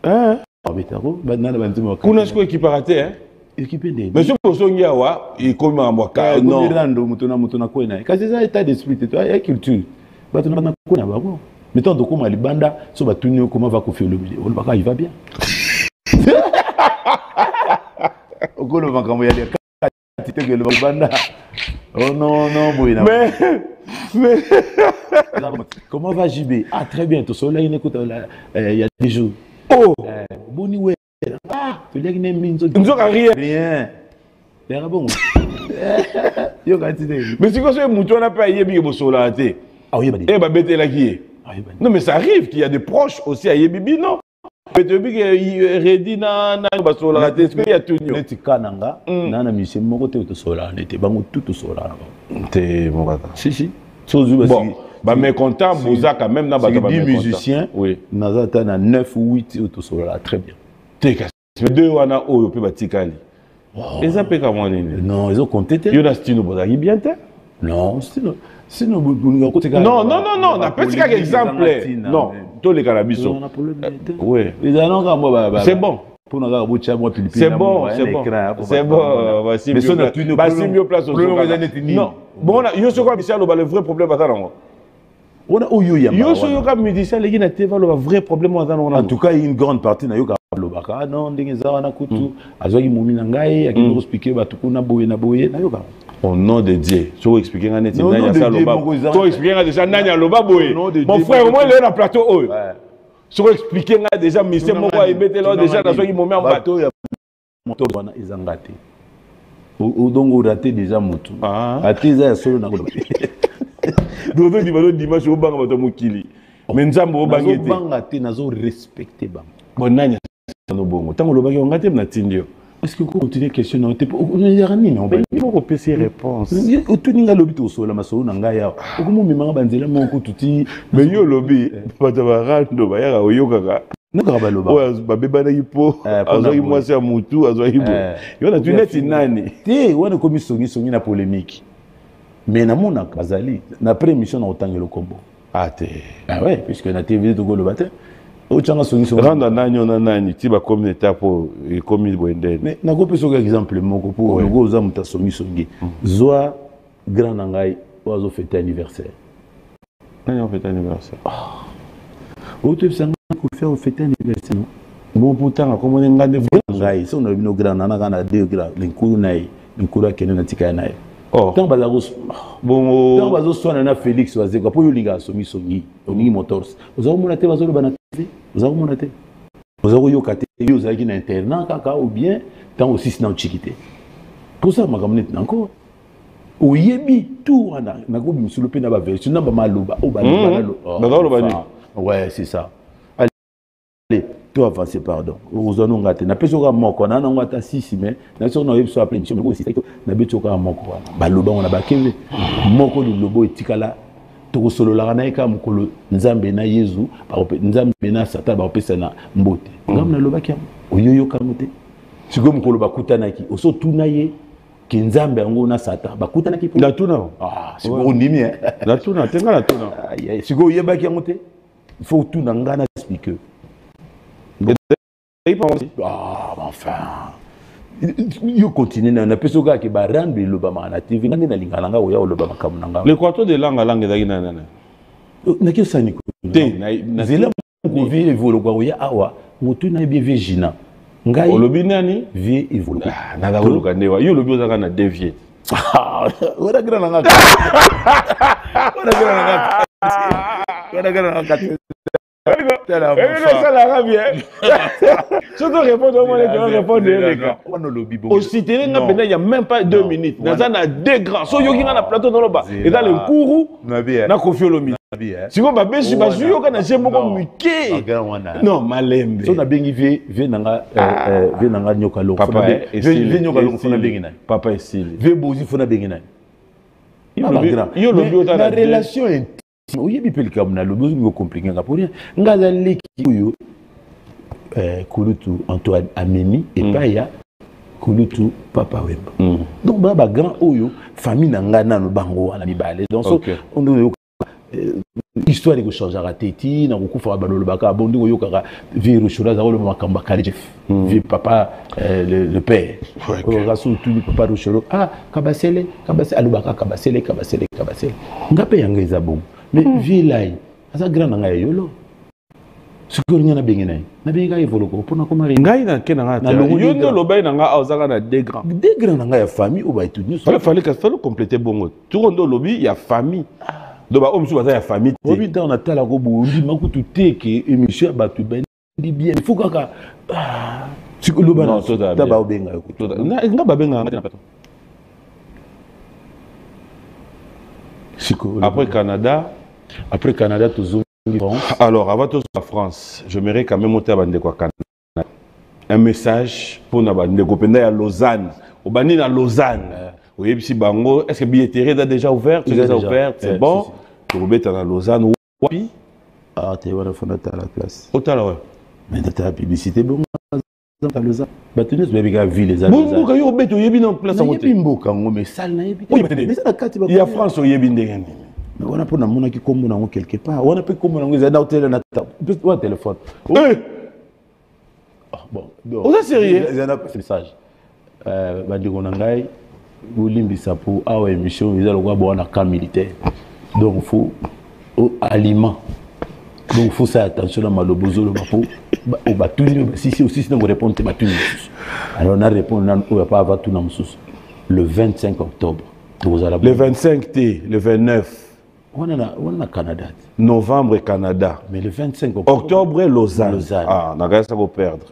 Oh, bête, oh, maintenant dans un quartier. Qu'on a ce qu'on équiparaté, hein? Équipé des. Monsieur Posongia wa, il comme en bois car non. Mutuna quoi na. Quand c'est ça état d'esprit, tu as culture. Bah tu n'as pas quoi na ba. Mettons de comment les bandas sont battus comment va Kofi Olomide. Olbaka il va bien. Au coup le banc il y a des quantités que le banda. Oh non boy là. Mais comment va JB? Ah très bien, tout cela il écoute il y a des jours. Oh Boni ouais. Ah, tu l'as gagné minzo. Nous rien. Rien. C'est bon. Yo quantité. Mais si quoi ce mouton n'a pas yé bi bosola té. Ah oui, eh bah bête là qui est. Non, mais ça arrive qu'il y a des proches aussi à Yebibi, non? Mais depuis que Redina, Basola, est-ce qu'il y a tout? Neti Kananga, Nana Michel Mokote ou Sola, n'était pas tout Sola. T'es mon gars. Si. Bon, bah, mais content, Boza quand même, n'a pas 10 musiciens, oui. Nazata na 9 ou 8 ou Sola, très bien. T'es cassé. Mais deux, on a Oyo, puis Batikali. Ils ont payé comment? Non, ils ont compté. Il y en a Stino Bozaki bien, non, Stino. Non, on a petit exemple. Non, tous les cannabis. Oui. C'est bon. C'est bon, c'est bon. Voici mieux place au non. Bon, il y a le vrai problème. Le vrai problème. En tout cas, une grande partie n'a pas ah non, au nom de Dieu, tu vas expliquer un net. Tu vas expliquer déjà Nanya Loba Boé. Mon frère, au moins il est dans le plateau. Tu vas expliquer déjà Mister Mowa et mettez là déjà dans ce moment en bateau. Ils ont raté. Donc on raté déjà moto. Ateza solo na ko. Donc on dit balon dimanche au bang bateau mukili. Mais nzambo au bangete. Banga te nazo respecter bang. Bon Nanya no bongo. Tango loba ki on ngate na tindio. Est-ce que vous continuez à questionner? On ne dit rien, non? Il faut qu'on puisse y répondre. Tout le monde a lobby au sol, ma soeur n'a pas. Comment me m'a bandé là, mon coup tout petit. Mais yo lobby, pas de barrando, bah y'a au yoga. Non, pas le bas. Ouais, bah bébé na yipo. Azoï moi c'est à Moutou, azoï yipo. Yo na tu net inani. Té, on a commis songi na polémique. Mais na mon akazali, na prémission na autant le combo. Ah té. Ah ouais, puisque na TV de Golo Batin. Rendre nani tiba communauté pour commis boendel. Mais na ko peso exemple moko pour ngo za muta songi zoa grand nangai ozo fêter anniversaire. Nani on fête anniversaire. O te sanga ko faire fêter anniversaire non. Bon pourtant comment on ngande ngai so na bino grand nana kana deux grand linkuru nai linkuru kene na tika nai. Oh. Tant bazago bon tant bazo sona na Félix wazeko po yo linga songi oningi motors. Ozo mona te bazo bana vous avez monté. Vous avez eu catégorie, vous avez un internat, ou bien tant aussi c'est dans chiquité. Pour ça, ma camarade encore. Au yebi tout on a. Na go sur le pays na ba version na ba maloba. Oh ba maloba. Ouais, c'est ça. Allez, toi avancer pardon. Vous en ont gâté. Na peso ka moko na ngata 6 mais na so na yebi so appelé mission ko c'est na beto ka moko. Baloba on a ba keve. Moko du lobo etikala. Tokosolo la kanaika mukolo nzambe na Yesu nzambe na Satan ba opesa na mbote ngam na lobaki oyoyo kamote siko mukolo bakutanaki oso tuna ye ki nzambe ngo na Satan bakutanaki la tuna siko ondimi la tuna tenga la tuna siko yebaki ngote il faut tuna ngana speaker enfin yo continue na peso ka ke ba rande le ba na TV ngane na lingala nga oya le ba makamu nga l'équateur de langue ezaki na na ke sani ko te na zela ko vie evolo kwa oya awa motu na bien vegina ngai olobi nani vie evolo na ga koluka ndewa yo lobi ozaka na deviate ora grana nga ora grana nga ça la bien. Surtout répondre au moins les répondre les gars. Au cité il y a même pas 2 minutes. Dans un deux grands. So yoki na plateau dans le bas. Et dans le kourou na Kofi Olomide. Si on va bien si ba yo kana je moko muke. Non malembe. So na bengi ve nanga nyoka lo. Papa ve nyoka lo fona bengi na. Papa esili. Ve bozi fona bengi na. Yo lobi ota la relation oyebi pe likam na lobi ngo compliqué nga pour rien ngaza leki oyo Kulutu Antoine Amemi et pas ya Kulutu Papa Wemba donc ba grand oyo famille na nga na bango wana mibale donc on doit histoire de changer à teti na kokufa ba lobaka bondi oyo kaka viru shura za lo makamba kali vi papa le père ko rasu tu papa rochero kabasele alubaka kabasele ngape yanga ezabo mais vilai asa grand nga yolo sikoringa na bengi nai na benga evolo ko pona ko mari ngai na ke na ngata yo ndo lobai na nga ozaka na deux grands nga ya famille o ba étudier fallait compléter bongo tout ndo lobi ya famille do ba homme suba ya famille obi dans na tala ko bondi makutu teke émission ba tu ben di bien il faut kaka sikolo ba na ta ba obenga ko nga ba benga na pato sikolo après Canada toujours Alors, avant tout la France, j'aimerais quand même monter à Bandeko Canada. Un message pour Bandeko Penda à Lausanne. Au Bani à Lausanne. Oui, puis Bango, est-ce que billetterie est déjà ouverte? C'est déjà ouverte, c'est bon. Pour mettre à Lausanne. Oui. Ah, tu vois, il faut noter à la place. Autant là, ouais. Mais tu as la publicité, bon, à Lausanne. Bah, tu nous as vu les amis. Bon, quand il y a une place à monter. Mais ça, il y a France, il y a une mais on a pas de comme quelque part. On a pas comme on a un téléphone. Bon, on est sérieux. Il y a un message. Bandigonangai, vous limbisa pour avoir une émission, ils ont un camp militaire. Donc il faut aliment. Donc il faut faire attention à Malobozo, le Bapo. Au Batuni, si aussi, sinon vous répondez à Batuni. Alors on a répondu, on va pas avoir tout dans le 25 octobre. Le 25 T, le 29. On a Canada. Novembre Canada. Mais le 25 octobre Lausanne. Ah, on a ça pour perdre.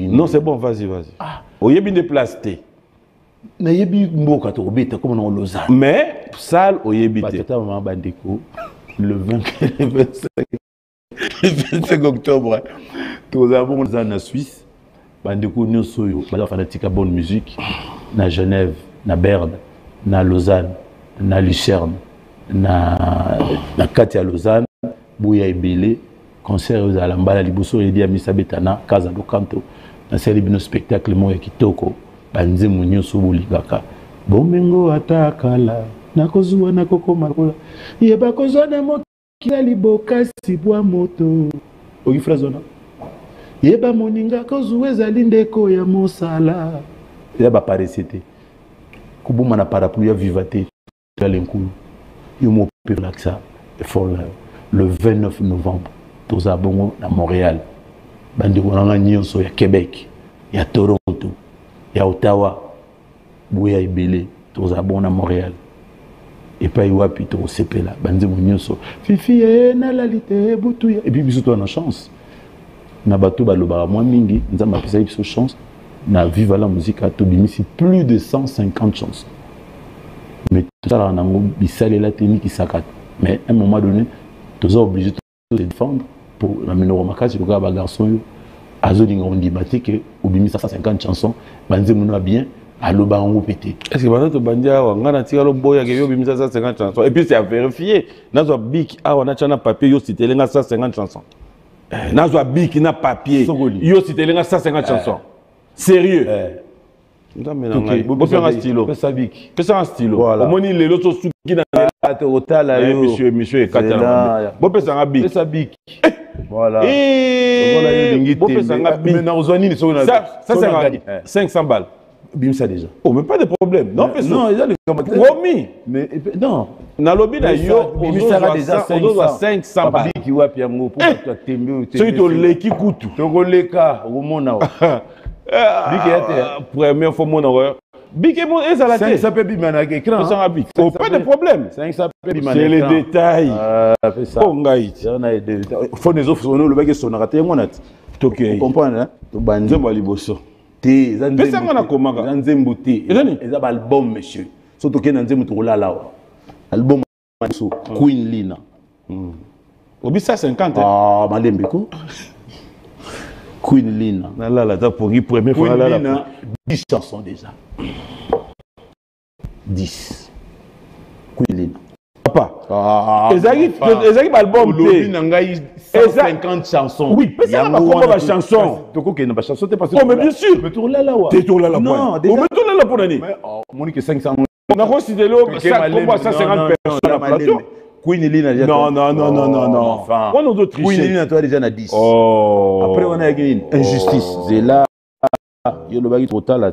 Non, c'est bon, vas-y. Ah. Il y a bien des places. Mais il y a bien comme on Lausanne. Mais salle au Yébité. Le 25 octobre, nous avons Lausanne en Suisse. Bandeko nous sommes fanatique à bonne musique. Na Genève, na Berne, na Lausanne, na Lucerne. Na Katia Lausanne, Bouya Ebele, concert aux Alambala Liboso et Diamisa Betana, Casa do Canto, na célébino spectacle Moya Kitoko, Banze Munyo Sobuligaka. Bomengo atakala, nakozua nakoko makola. Yeba kozona moto kia liboka sibwa moto. Ogi frazona. Yeba moninga kozueza lindeko ya mosala. Yeba paresete. Kubuma na parapluie ya vivate. Lenkulu. Le 29 novembre, tous à Bongo, à Montréal, il y a Québec, il y a Toronto, il y a Ottawa, Bouya Ebele, tous à Bongo, à Montréal. Et pas y a plutôt au CP là, Fifi, et puis, bisous, on a chance. Na bateau, baloba, moi, mingi, nous avons appelé ça chance. Na vive la musique à Tobimisi, plus de 150 chansons. Mais tout ça, on a bissé la technique qui s'accate. Mais à un moment donné, tu es obligé de se défendre pour la minorité de le garçon. Azoding on dit que au bimi 150 chansons, banze mono bien, à l'oba on pété. Est-ce que maintenant tu bandia on a tiré le boya que yo bimi 150 chansons et puis c'est à vérifier. Nazo big ah on a chana papier yo cité lenga 150 chansons. Nazo big na papier yo cité lenga 150 chansons. Sérieux. Vous un stylo. Fais un stylo. Voilà. Au moins, il est l'autre sous qui n'a pas de monsieur, vous faites un bic. Voilà. Ça, c'est 500 balles. Bim ça déjà. Oh, mais pas de problème. Non, il y a les promis. Mais non. Dans le lobby, on doit déjà 500 balles. Qui va bien pour toi tembe. Celui qui qui coûte. Tu les cas au monde. Première fois mon horreur. Big et mon ça la tête. Ça peut bien à l'écran. Oh, pas de problème. C'est les détails. Oh ngaït. Faut des offres le bague son raté mon at. OK. Vous comprenez hein? To banze baliboso. Té zanzembo. Ça on a comment? Zanzembo té. Ils ont album monsieur. Surtout que nanzembo to la là. Album Queen Lina. Obi ça 50. Ah, malembeko. Queen Lina. Là, t'as pour y première fois là. 10 chansons déjà. 10. Queen Lina. Papa. Ezaki album T. 150 chansons. Oui, mais ça va comment la chanson. Toko que na chanson parce que oh mais bien sûr. Mais tour là wa. T'es tour là non, mais tour là pour l'année. Mais Monique 500. On a considéré ça comme 150 personnes. Queen Lina déjà. Non. Enfin. On a triché. Queen Lina toi déjà na 10. Oh. Après on a une injustice. C'est là. Yo le bagi total là.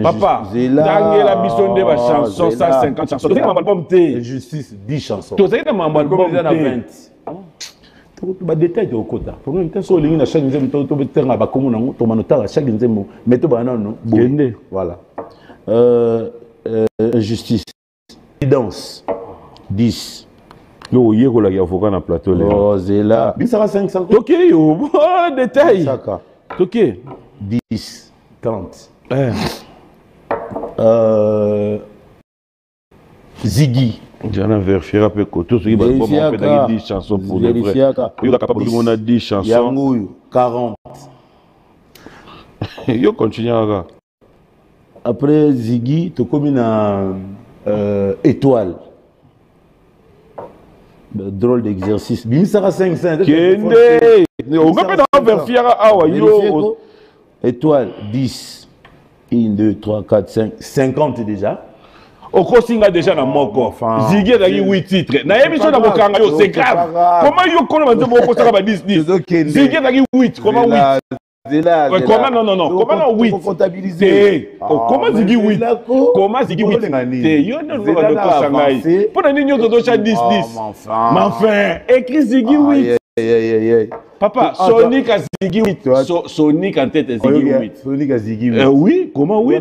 Papa, dans la mission de ma chanson, 150 chansons. Tu sais que album T. Injustice 10 chansons. Tu sais que mon album T. 20. Tu détail de quota. Pour nous, sur ligne à chaque nzembo to betenga ba komo nango to manota à chaque nzembo. Mais to ba non. Voilà. Injustice. Danse. 10. Yo yeko la avocat na plateau là. Oh zela. Bi sera 500. OK yo. Oh détail. Saka. OK. 10 30. Ziggy. Diana vérifiera peu côté ce qui va faire 10 chansons pour les vrais. Il est capable de a 10 chansons. Yangouy 40. Yo continue là. Après Ziggy, tu comme une étoile. Drôle d'exercice. Bim sera 500. Kende. On va pas vérifier awa yo. Étoile 10. 1 2 3 4 5 50 déjà. Okosinga déjà na moko. Ziggy a 8 titres. Na émission na bokanga yo c'est grave. Comment yo kono banze moko saka ba 10 10. Ziggy a 8, comment 8? Comment non comment 8 comptabiliser comment Ziggy 8 comment Ziggy 8 yo non va de kosangai pour nani nyoto do cha 10 10 mais enfin écrit Ziggy 8 papa Sonic a Ziggy 8 Sonic en tête Ziggy 8 Sonic a Ziggy 8 oui comment 8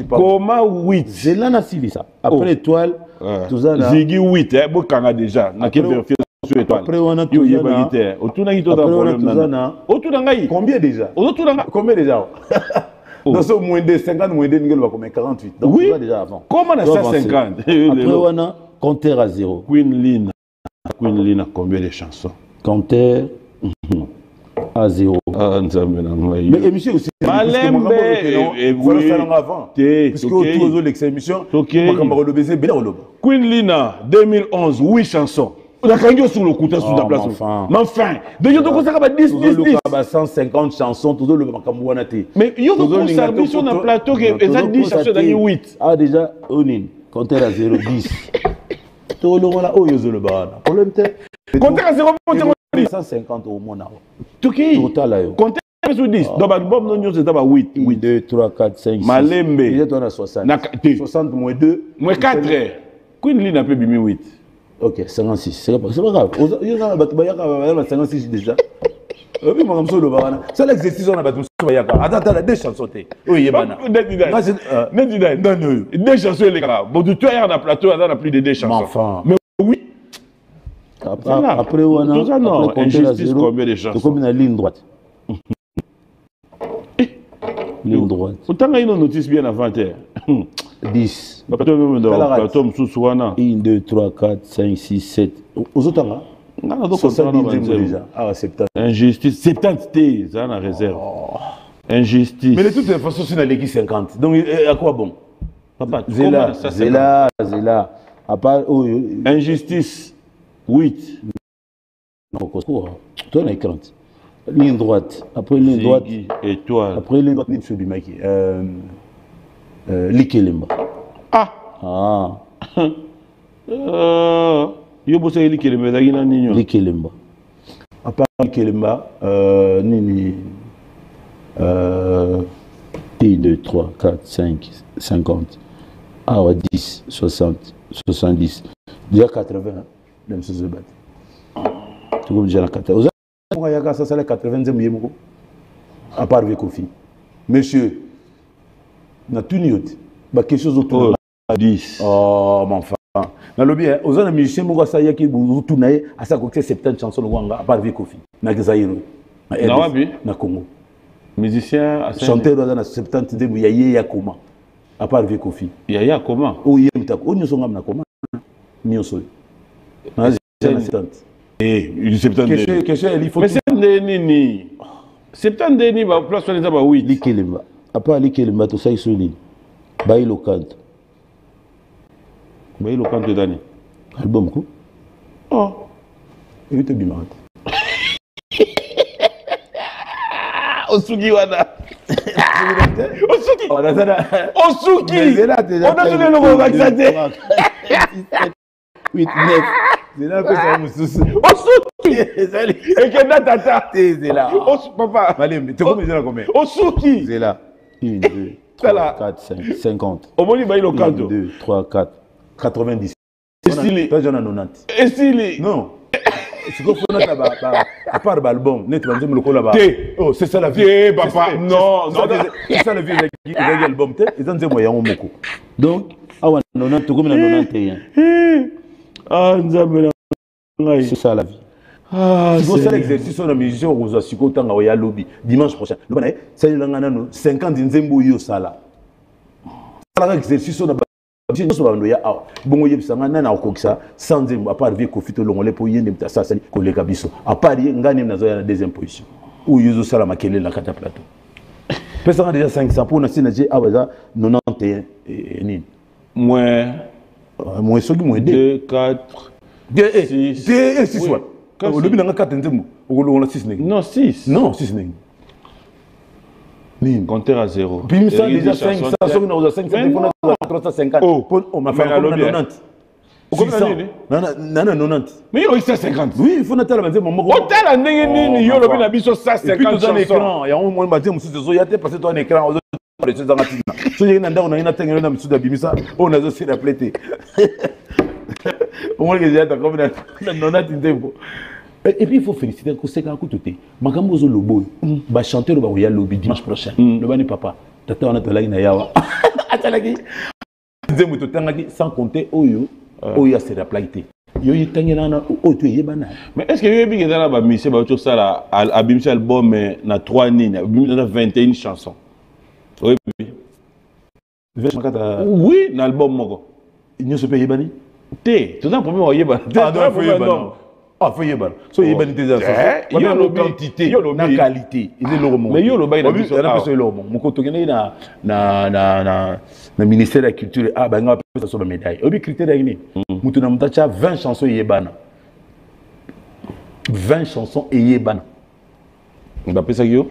comment 8 c'est là na ça après étoile tout ça là Ziggy 8 bokanga déjà na qui vérifier. Après on a tout combien déjà? Combien déjà? Dans ce moins de 50 moins de niveau comme 48. Donc oui. Déjà avant. Comment on a 150? Après on a compteur à 0. Queen Lina a combien de chansons? Compteur à 0. Ah, mais émission aussi. Malembe et vous faire avant. Parce que tous les émissions Queen Lina 2011 8 chansons. On a gagné sur le couteau sur la place. Mais enfin, déjà donc ça va 10 150 chansons tout le Makamouanate. Mais il y a une service sur le plateau qui est 10 chansons dans 8. Ah déjà Onin, compteur à 0 10. Tout le monde là oh yo le bana. Problème té. Compteur à 0 150 au moins. Total là yo. Compteur sur 10. Dans l'album non c'est d'abord 8. 1 2 3 4 5 6. Malembe. Il est à 60. 60 moins 2 moins 4. Queen Lina peut bimi 8. Ok, 56. C'est pas grave. Il y a 56 déjà. C'est l'exercice on a battu. Attends, des chansons. Oui, des chansons, les gars. Bon, du tout, il y a un plateau, il y a plus de 2 chansons. Mais oui. Après, on a injustice, combien de chansons? Comme une ligne droite. Ligne droite. Autant qu'il y a une notice bien avant. 10. 1, 2, 3, 4, 5, 6, 7. Aux autres, injustice. 70 T, ça en réserve. Injustice. Mais de toute façon, c'est une équipe 50. Donc, à quoi bon? Papa, Zéla. À part. Injustice. 8. Non, toi, on a 40. Ligne droite. Après ligne droite. Étoile. Après ligne droite, M. Bimaki. Likelemba. Ah. Yo bosse Likelemba da gina ninyo. Likelemba. À part Likelemba, nini 1 2 3 4 5 50. Ah ouais 10 60 70. Déjà 80 même si je bat. Tu vois déjà la 80. Vous avez ça c'est la 80e yemoko. À part Vekofi. Monsieur na tuniote. Ba quelque chose autour 10. Oh mon enfant. Na lobi aux autres musiciens mo ça yaki bu tunaye à ça côté 70 chansons nganga à part Vekofi. Na Zaïre. Na wapi? Na Congo. Musicien chanteur dans 70 de yaye ya comment? À part Vekofi. Yaya comment? O yem tak. O nyonso ngam na comment? Nyonso. Na 70. Il 70. Il faut. Mais c'est nini. 70 ni ba place on est ba 8. Likelemba. À part Likelemba tout ça ils sont ni. Bailo Kant. Bailo Kant dani. Album ko? Oh. Il te bimat. Osuki wana. Osuki. On a ça. Osuki. On a donné le mot vaccin. 8 9. C'est là que ça me soucie. Osuki. Et que tata. C'est là. Papa. Allez, tu combien là combien? Osuki. C'est là. 1 2 3 4 5 50. Au moins il 1 2 3 4 90. Estili. Toi j'en ai 90. Estili. Non. Ce qu'il faut noter à part l'album, net va dire le là-bas. Oh, c'est ça la vie. Papa. Non, c'est ça la vie. Ils ont l'album, ils ont dit moi y'a moko. Donc, ah ouais, 90 comme na 91. Ah, nzambe na. C'est ça la vie. Ah, c'est ça l'exercice on a musicien au Rosa Siko tanga ya lobby dimanche prochain. Le bana, ça il ngana 50 nzembo yo sala. Ça l'exercice on a Parce que nous ya awa. Bongo yebisanga na okokisa sans à part vie Kofi to longole pour yende mtasa sali kolega biso. À part ngani nazo ya deuxième position. Ou yuzo sala makele la kata plateau. Pesanga déjà 500 pour na sinaje awaza 91 nini. Moins soki moins 2 4 6 6 ouais. Au début na 4 nzembo. On a 6 non 6. Non 6 nègres. Compteur à 0. Puis ça déjà 500 soki na 500 350. On m'a fait 90. Non 90. Mais il y a 50. Oui, il faut noter la bande mon mot. Hôtel à nengeni yo lobi na biso 150. Et puis tout un écran, il y a au moins bâti mususu zo ya te passer toi un écran aux autres choses dans la tina. So yena ndako na ina tengelo na mususu bimisa, on a zo se rappeler. Au moins que j'ai ta comme na 90 tempo. Et puis il faut féliciter que c'est quand côté. Makambo zo lobo, ba chanteur ba ya lobby dimanche prochain. Le bani papa, tata on a tala ina yawa. Atalaki. Nzembo to tangaki sans compter oyo. Oyo se rappeler. Yo yitangela na oto yebana. Mais est-ce que yo bi ngena ba mission ba to sala album album na 3 lignes, na 21 chansons. Oui. Oui, dans l'album moko. Il ne se peut yebani. Té, tout un problème yebani. Ah, faut yebani. So yebani tes chansons. Il y a la quantité, la qualité, il est le mais yo lo ba ina biso na biso lo mo ko tokene na ministère de la culture ah ba nga pesa so ba médaille. Obi critère ni. Mutu na mutacha 20 chansons yebana. 20 chansons yebana. On appelle ça yo.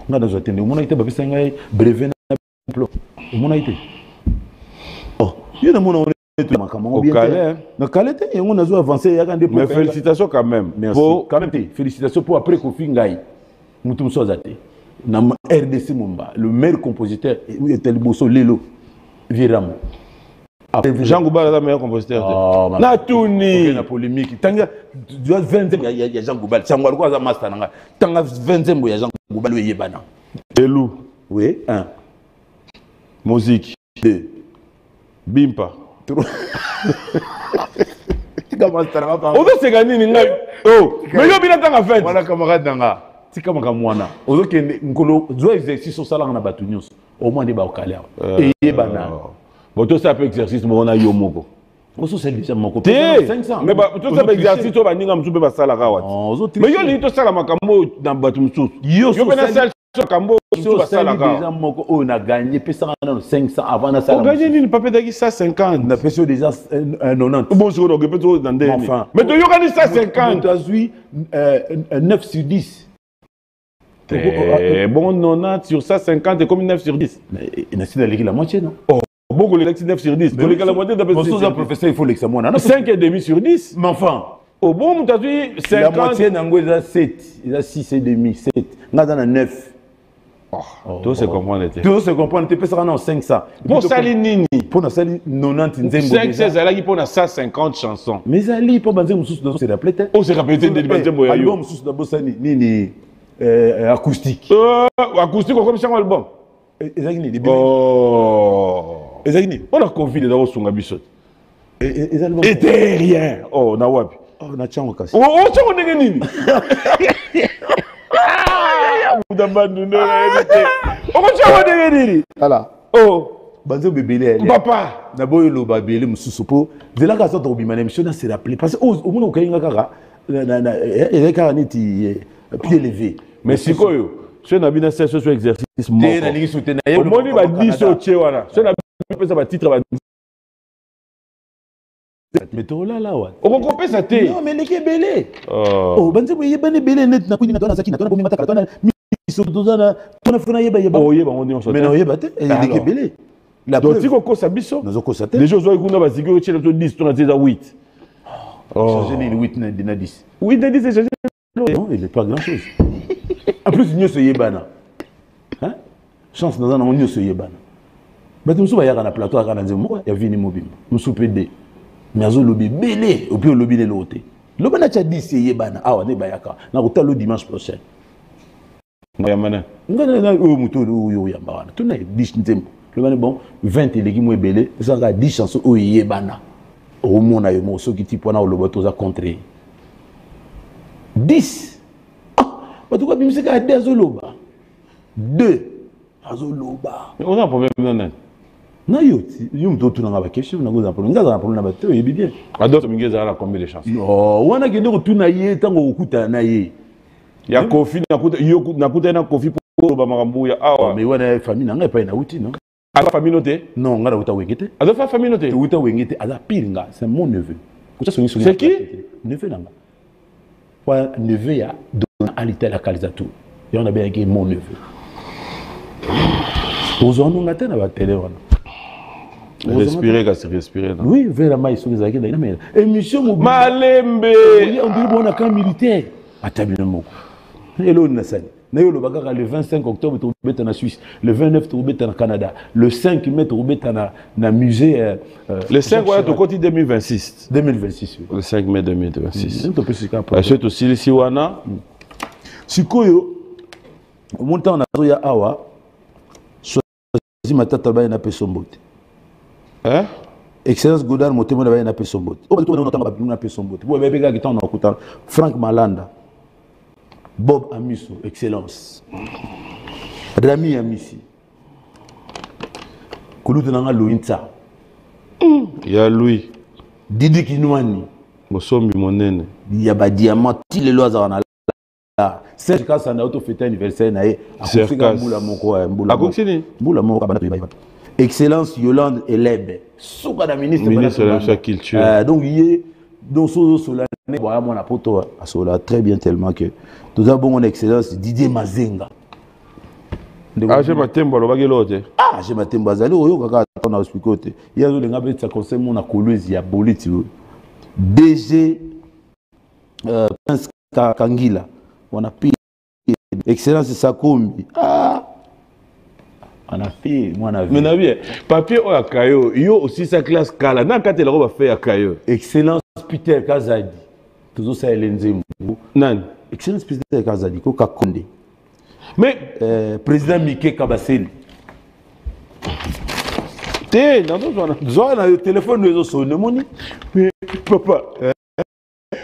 On a déjà tenu. On a été ba pesa ngai brevet na diplôme. On a été. Oh, il y a mon au Calais. Na Calais, on a avancé. Mais félicitations quand même. Merci. Quand même, félicitations pour après Kofi Ngai. Moutoum Sozate. Na RDC Mumba, le meilleur compositeur était le Bosso Lelo Viramo. Jean Goubal est le meilleur compositeur. Oh, Natouni. La polémique. Tanga 20 ans, il y a Jean Goubal. Sangwa quoi ça master nanga. Tanga 20 ans, il y a Jean Goubal ou Yebana. Elou. Oui, 1. Musique. 2. Bimpa. On doit se gagner ni ngai. Oh, mais yo bina tanga fait. Voilà camarade nanga. Tika makamwana. Ozo kende ngolo zo exercice au salon na batu nyos. Au moins débat au calé. Et yebana. Bon tout ça peut exercice mo na yo moko. Oso c'est déjà moko 500. Mais ba tout ça peut exercice to ba ninga msupe ba sala ka wati. Mais yo li to sala makambo na batu msusu. Yo bena sala Kambo sur ça on a gagné 500 avant la salle. On gagne ni pas pédagi 150. On a fait déjà 90. Bon sur le peut dans des. Enfin. Mais tu yo gagne 150. Tu as eu 9 sur 10. Bon 90 sur 150 et comme 9 sur 10. Mais il a la moitié non. Oh, beaucoup les 9 sur 10. Pour la moitié d'après le professeur il faut l'examen. 5 et demi sur 10. Mais enfin. Au bon tu as eu 50. La moitié n'ango il a 7, il a 6 et demi, 7. On a dans 9. Tout se comprend. Tout se comprend. Tu peux ça en 500. Pour Sali Nini. Pour Sali 90 nzembo. 516 là qui pour 150 chansons. Mais Ali pour banzer mususu dans c'est rappelé. On se rappelle des banzembo ya yo. Album mususu dans Bosani Nini acoustique. Acoustique comme ça album. Ezagini des oh. Ezagini. On a Covid dans sunga biso. Et rien. Oh na wapi. Oh na chango kasi. Oh chango ndenge nini. Voilà. Oh, banzo bébélé. Papa. D'abord le babélé mususu po. De là ka sorte obimane mission na se rappeler parce que au monde okainga kaka na eleka niti pied levé. Mais sikoyo, ce na bina c'est ce exercice moko. Te na lingi soutenir. Au monde ba biso tchewana. Ce na pesa ba titre ba. Mais to là wa. On compte ça té. Non mais leke belé. Oh, banzo boye bane belé net na kuina tona zakina tona komima takala tona Sotozana, ton affaire yeba yeba. Oh yeba on est en sorte. Mais non yeba te, il est belé. La donc tu ko sabiso. Nous ko saté. Les gens ont ikuna ba zigiro tchela to 10 ton à 8. Oh, j'ai ni 8 na 10. 8 na 10 c'est changé. Non, il est pas grand chose. En plus nous se yebana. Hein? Chance dans on nous se yebana. Ba tu musuba yaka na plateau aka na nzemo ya vini mobimba. Musupe de. Mais azo lobby belé, au plus lobby les loté. Lobana cha 10 yebana. Ah ne ba yaka. Na ko talo dimanche prochain. Ngayamana. Ngana o muto yo yamba wana. Tuna 10 nzembo. Le bana bon 20 eleki mo ebele, ça ga 10 chansons o yebana. O mona yo mo so ki tipo na o loboto za contrer. 10. Ba tu ko bimiseka ade azoloba. 2 azoloba. Mais on a un problème non. na yo mto tuna ngaba question na goza problème ngaza problème na bato yebi bien adoto mingeza la combien de chances wana kende ko tuna ye tango okuta na ye ya Kofi nakuta na Kofi pour ba makambu ya awa mais wana famille na ngai pa na uti non ala famille noté non ngara uta wengete ado fa famille noté uta wengete ala piringa c'est mon neveu c'est qui neveu nanga wa neveu ya don alita la kalizatou et on a bien que mon neveu ozonu ngata na ba télé wana respirer ka se respirer oui vers la maïs les akenda na mais émission malembe on dit bon camp militaire atabina moko elo na sali na yo le bagaka le 25 octobre to beta na Suisse le 29 to beta na Canada le 5 mai to beta na musée le 5 ouais to côté 2026 oui. le 5 mai 2026 to pesi ka achète aussi si wana sikoyo montant na ya awa si matata ba na pesombote hein excellence Godard motemo na ba na pesombote o ba to na tanga ba na pesombote bo ba bega kitana okuta Frank Malanda Bob Amiso excellence Rami Amisi kulutu nanga Lointa ya Louis Didi Kinwani Mosombi monene ya ba diamant le loza na la Serge Kassa na auto fête anniversaire na ye akufika mbula moko mbula akokini mbula moko bana to yiba excellence Yolande Elebe suka na ministre de la culture donc yé donc solane voilà mon apoto a sola très bien tellement que nous avons mon excellence Didier Mazenga ah j'ai matembo lo bagelote ah j'ai matembo azali oyo kaka na hospitalité yazo lenga betsa conseil mon na kolwezi ya boliti DG Prince Kangila on a pris excellence Sakombi ah on a fait moi na mais na bien papier o akayo yo aussi sa classe kala na katela ko ba faire akayo excellence Peter Kazadi toujours ça elenzembu nan excellence Peter Kazadi ko Kakonde mais président Mickey Kabaseli te dans zona le téléphone nous sonne moni mais papa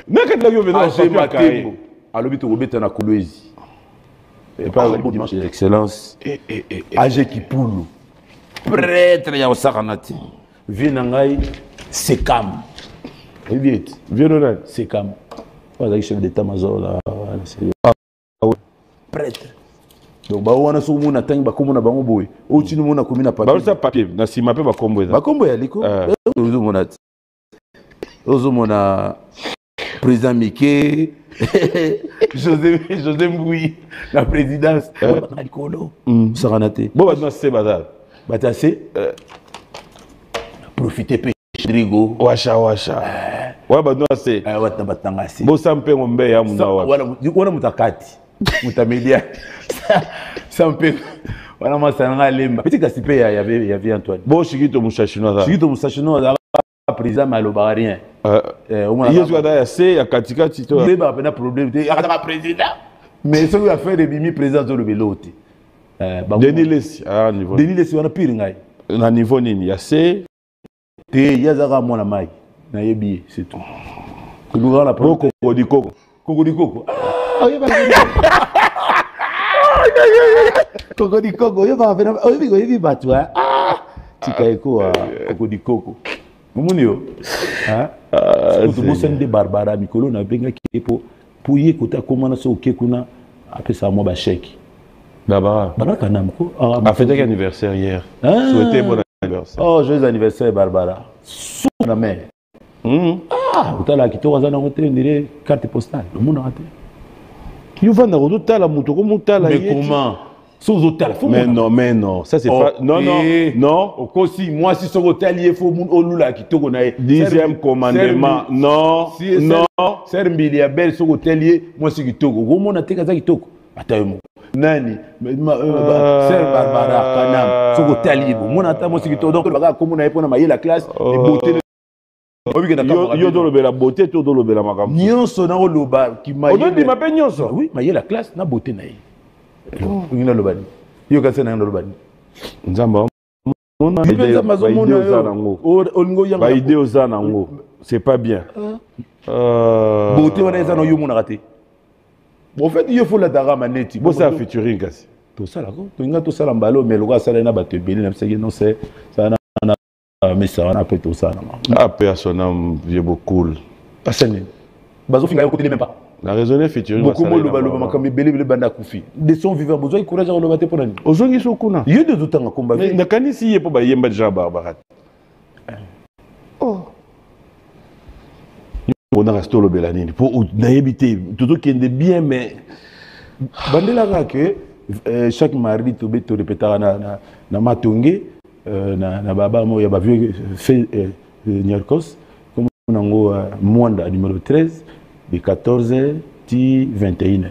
na katela yo venir chez Matembo alobi to robeta na kolwezi et pas le dimanche d'excellence age Kipulu prêtre ya osakanati vinangai Sekam Eviet violonel Sekam voilà chef d'état-major là c'est prêtre donc ba wana so mona tangi ba komona bango boy o tinu mona komina papier ba ça papier na sima pe ba kombo eza ba kombo ya liko ozo mona président Mickey José Mboui la présidence na likolo saranate bon ba se bazar batase profiter pe Rodrigo washa wa ba no se wata batanga se bo sampe ngombe ya muna wana mutakati mutamedia sampe wana masanga lemba petit kasipe ya avait Antoine bo shikito mushashino za président maloba rien yesu ada ya se ya katikati to ba na problème te ya ka président mais ce qui a fait de bimi président de belote Denis Lessi à niveau Denis Lessi wana pire ngai na niveau nini ya se te yazaka mwana mai na yebi c'est tout kulura la pro Kokodikoko Kokodikoko yo va venir oyebi batu tikaeko Kokodikoko mumunio hein tout mo sende Barbara Mikolo na benga kipo pour y kota komana so okekuna apesa mo ba chèque Barbara kanam ko a fêté anniversaire hier souhaitez bon anniversaire oh joyeux anniversaire Barbara na mère utala kitoko zana ngote ndire carte postale le monde raté yo vanda ko tala muto ko mutala mais comment sous hôtel mais non ça c'est pas non au kosi moi si son hôtel il faut mon olula kitoko na 10e commandement non ser mbili ya belle son hôtel moi si kitoko ko mona teka za kitoko atayo nani ser Barbara kanam son hôtel ibo mona ata moi si kitoko donc baka ko mona epona maye la classe et beauté yo dolobela beauté to dolobela makambo nyonso na oloba ki maye ododi mape nyonso oui maye la classe na beauté na ye ngina lobani yo kase na ngina lobani nzamba mona ba idée oza nango c'est pas bien beauté wana eza no yo mona raté bon fait il faut la dara maneti bo ça featuring kasi to sala ko to inga to sala mbalo mais loka sala na bato ebeli na bisaki non c'est ça na mais ça on a après tout ça après à son âme vieux beaucoup passer bazo finga côté même pas la raison featuring beaucoup mo loba makambe belé banda kufi de son vivant besoin courage à loba te pour nani ozongi sokuna yé de tout temps combat mais nakanisi yé po ba yemba déjà barbara oh on a resté le belanini pour naébité tout qui est bien mais bandela que chaque mardi to beto répétera na matongé na baba mo ya ba vieux fait Nyarkos comme nango Mwanda numéro 13 de 14h ti 21h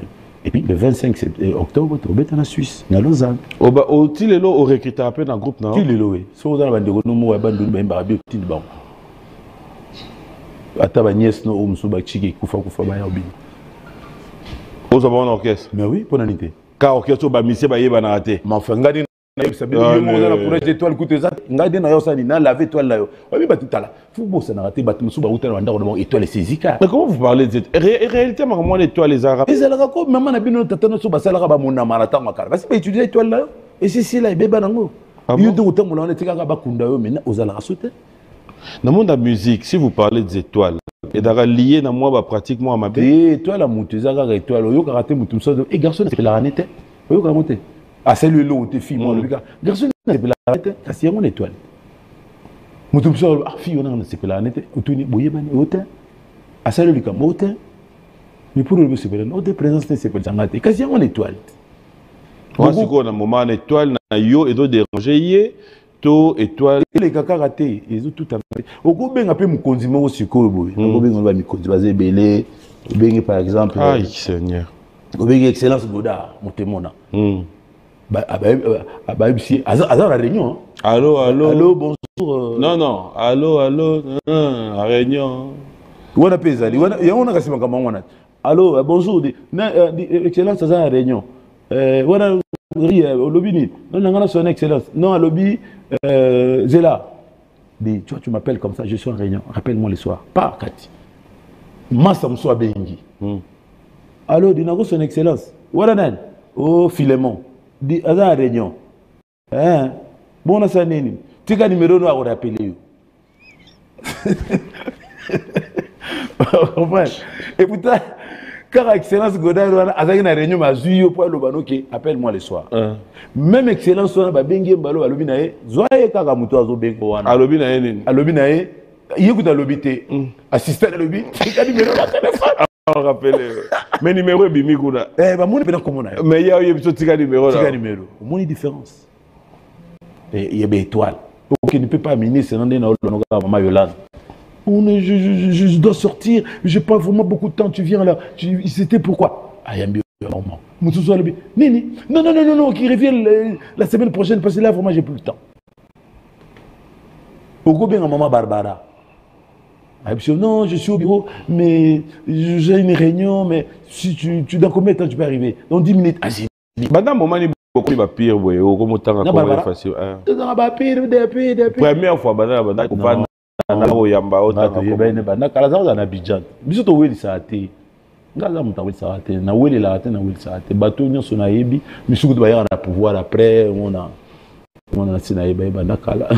et puis le 25 octobre to beto na Suisse na Lausanne oba o tilelo o recruter appel dans groupe non tilelo oui so za bande ko no mo ba ndu ba mba bi tin ba ata ba nièce no umsu ba chiki kufa ba ya obi aux avons un orchestre mais oui pour nanité car orchestre ba mission ba yeba na raté ma fa ngadi na yebisa be yo mo na pour étoile coûte ça ngadi na yo ça ni na laver étoile là yo obi ba tutala fu bo ça na raté ba musu ba utala wanda ko étoile sezika mais comment vous parlez de cette réalité ma moi l'étoile les arabes et ça la ko maman na bino tatano so ba sala ba mona marata makala parce que étudier étoile là et c'est si là beba nango yo de utamula on etika ba kunda yo mais ozala rasote dans le monde de la musique si vous parlez des étoiles et d'avoir lié dans moi bah pratiquement à ma bé étoile à monter ça étoile yo karaté mutum so et garçon c'est la ranete yo ka monter ah c'est le lot te fille moi le gars garçon c'est la ranete kasi mon étoile mutum so ah fille on a c'est la ranete utuni boye bani hôtel ah c'est le gars hôtel mais pour le c'est pas non de présence c'est pas jangate kasi mon étoile moi c'est quoi dans moment étoile na yo et do déranger yé to étoile les kaka raté ils ont tout à fait au go benga pe mukonzi mo siko boy go benga ba mikonzi bazé belé benga par exemple aïe seigneur go benga excellence goda motemona ba si azar la réunion allô bonjour non allô à réunion wana pezali wana yona kasima kama wana allô bonjour excellence azar la réunion wana lobby non son excellence non lobby Zela dis tu m'appelles comme ça je suis en réunion rappelle-moi le soir pas Kati massa mso bengi allô dinago son excellence voilà nan oh Philémon di aza réunion bon ça nini tika numéro no a rappeler yo et putain car excellence Godard azaki na réunion mazuyo pour le banoke appelle-moi le soir même excellence wana ba bengi mbalo alobi na ye zoye kaka muto azo bengo wana alobi na ye nini alobi na ye yekuta lobi te assistant lobi tika numéro na téléphone on rappelle mais numéro bimi kuna ba moni pena komona mais ya yo biso tika numéro moni différence et il y a des étoiles OK ne peut pas ministre non na lonoka mama Yolande je dois sortir, j'ai pas vraiment beaucoup de temps, tu viens là. C'était pourquoi? Ah, il y a un moment. Non, qui revient la semaine prochaine, parce que là, vraiment, j'ai plus le temps. Pourquoi bien maman Barbara? Non, je suis au bureau, mais j'ai une réunion, mais si tu dans combien de temps tu peux arriver? Dans 10 minutes. Ah, c'est madame, maman, beaucoup de pire, oui, comment t'en as facile. Première fois, madame, na yamba otaka yebene bana kala za na Abidjan biso to weli saate ngaza mutaweli saate na weli la te na weli saate bato nyonso na yebi misuku to bayaka na pouvoir après on a sina yeba bana kala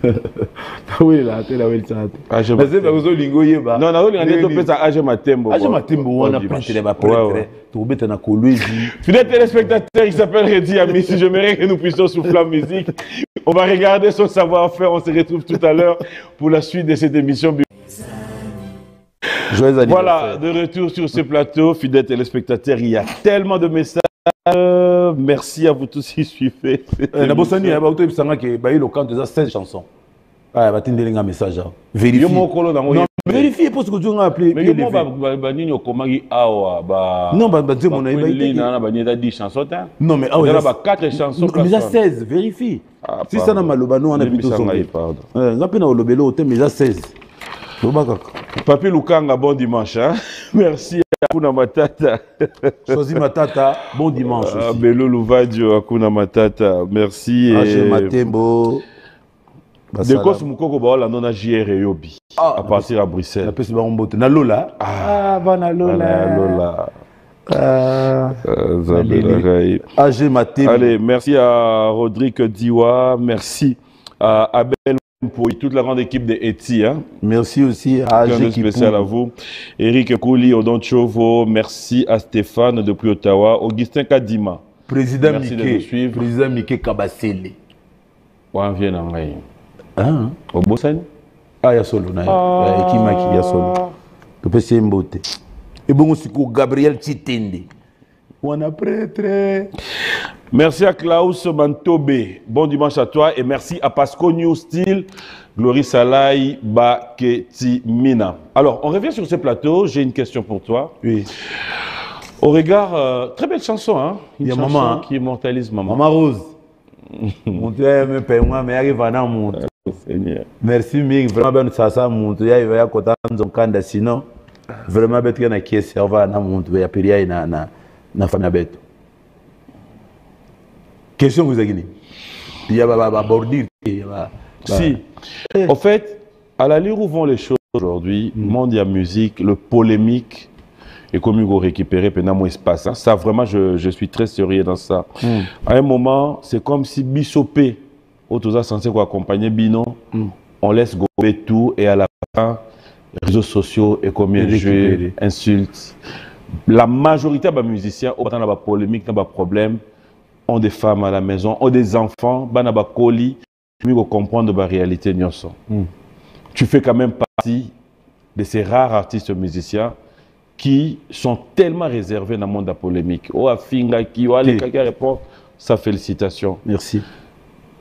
na weli la te na weli saate mais c'est bazo lingo yeba non na weli ngande to pesa age matembo on a peintre ba prêtre to beta na kolwezi fidèles téléspectateurs il s'appelle Reddy Ami si j'aimerais que nous puissions souffler en musique. On va regarder son savoir-faire. On se retrouve tout à l'heure pour la suite de cette émission. Voilà, de retour sur ce plateau, fidèles téléspectateurs. Il y a tellement de messages. Merci à vous tous qui suivez. Nabosani, il y a 16 chansons. Ah, bah, tu as un message. Vérifiez. Vérifiez parce que tu as appelé. Mais comment non, bah, 10 chansons. Non, mais il y a 4 chansons. Mais il y a 16, vérifie. Si ça n'a pas malobano, on a plutôt son. Mais il y a 16. Papi Lukanga, bon dimanche. Merci à Akuna Matata. Choisis Matata, bon dimanche. Belo Louvadio, Akuna Matata. Merci. Matembo. De cause Moukoko Baola non a JR Yobi à partir à Bruxelles. La peste Barombote. Na Lola. Ah, va na Lola. Allez, merci à Rodrigue Diwa. Merci à Abel pour toute la grande équipe de Eti. Hein. Merci aussi à un spécial à vous. Eric Kouli, Odon Chovo, merci à Stéphane depuis Ottawa. Augustin Kadima. Président merci Miké, de nous suivre. Président Miké Kabasele. On vient en Ngaï. Hein? Au Bossen? Ah, il y a solo. Il y a solo. Tu peux essayer beauté. Et bon, c'est Gabriel Titende. On a prêtre. Merci à Klaus Mantobe. Bon dimanche à toi et merci à Pasco New Style, Glory Salai Baketi Mina. Alors, on revient sur ce plateau. J'ai une question pour toi. Oui. Au regard, très belle chanson, hein? Une chanson maman, qui immortalise maman. Maman Rose. Mon Dieu, me paye moi, mais arrive à mon Seigneur. Merci, Mig. Vraiment, ben, ça, mon Dieu, il va y avoir un candidat sinon. Vraiment, ben, tu as qui est servant à mon Dieu, il y a péria na famille bête. Question vous avez il y a abordir. Si. En fait, à l'allure où vont les choses aujourd'hui, monde de la musique, le polémique, et comme vous récupérez pendant mon espace, hein, ça vraiment, je suis très sérieux dans ça. À un moment, c'est comme si Bissopé, autour censé accompagner Bino, on laisse gober tout et à la fin, réseaux sociaux et combien jouer, insultes. La majorité des musiciens, autant dans la polémique, dans les problèmes, ont des femmes à la maison, ont des enfants, dans la colis, pour comprendre la réalité. Tu fais quand même partie de ces rares artistes musiciens qui sont tellement réservés dans le monde de la polémique. Oh, Afinga, qui quelqu'un répond, ça félicitations. Merci.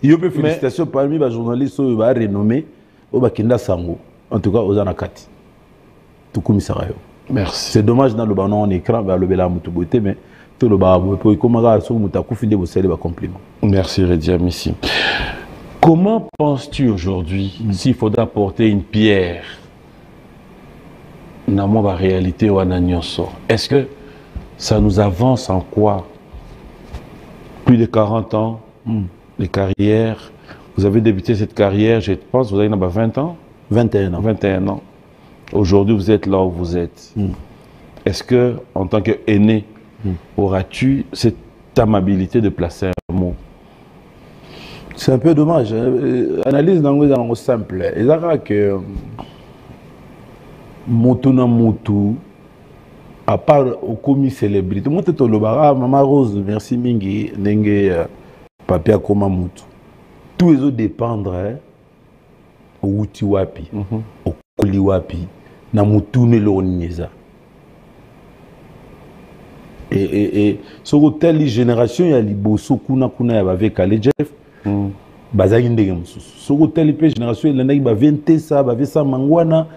Il y a félicitations parmi les journalistes qui sont renommés au Bakinda Sango, en tout cas aux Anakati. Tout comme ça. Merci. C'est dommage dans le ballon en écran, le bel beauté, mais tout le ballon, compliment. Merci Rediam ici. Comment penses-tu aujourd'hui s'il faudra apporter une pierre dans la réalité ou à Nanyonso? Est-ce que ça nous avance en quoi? Plus de 40 ans de carrière. Vous avez débuté cette carrière, je pense, vous avez 20 ans? 21 ans. 21 ans. Aujourd'hui, vous êtes là où vous êtes. Est-ce que, en tant qu'aîné, auras-tu cette amabilité de placer un mot? C'est un peu dommage. Analyse dans le simple. Il y a que Motuna Motu, à part au commis célébrité, moi, tu le bara, Maman Rose, merci Mingi, Nenge, Papia Koma Motu. Tous les autres dépendent au Utiwapi, au Koliwapi, na Mutune Loniza. Et sur telle génération, il y a les bosso kuna avec les Jeff. Bazagi ndenge mususu. Sur telle génération, il y a les 20 ça, ça mangwana,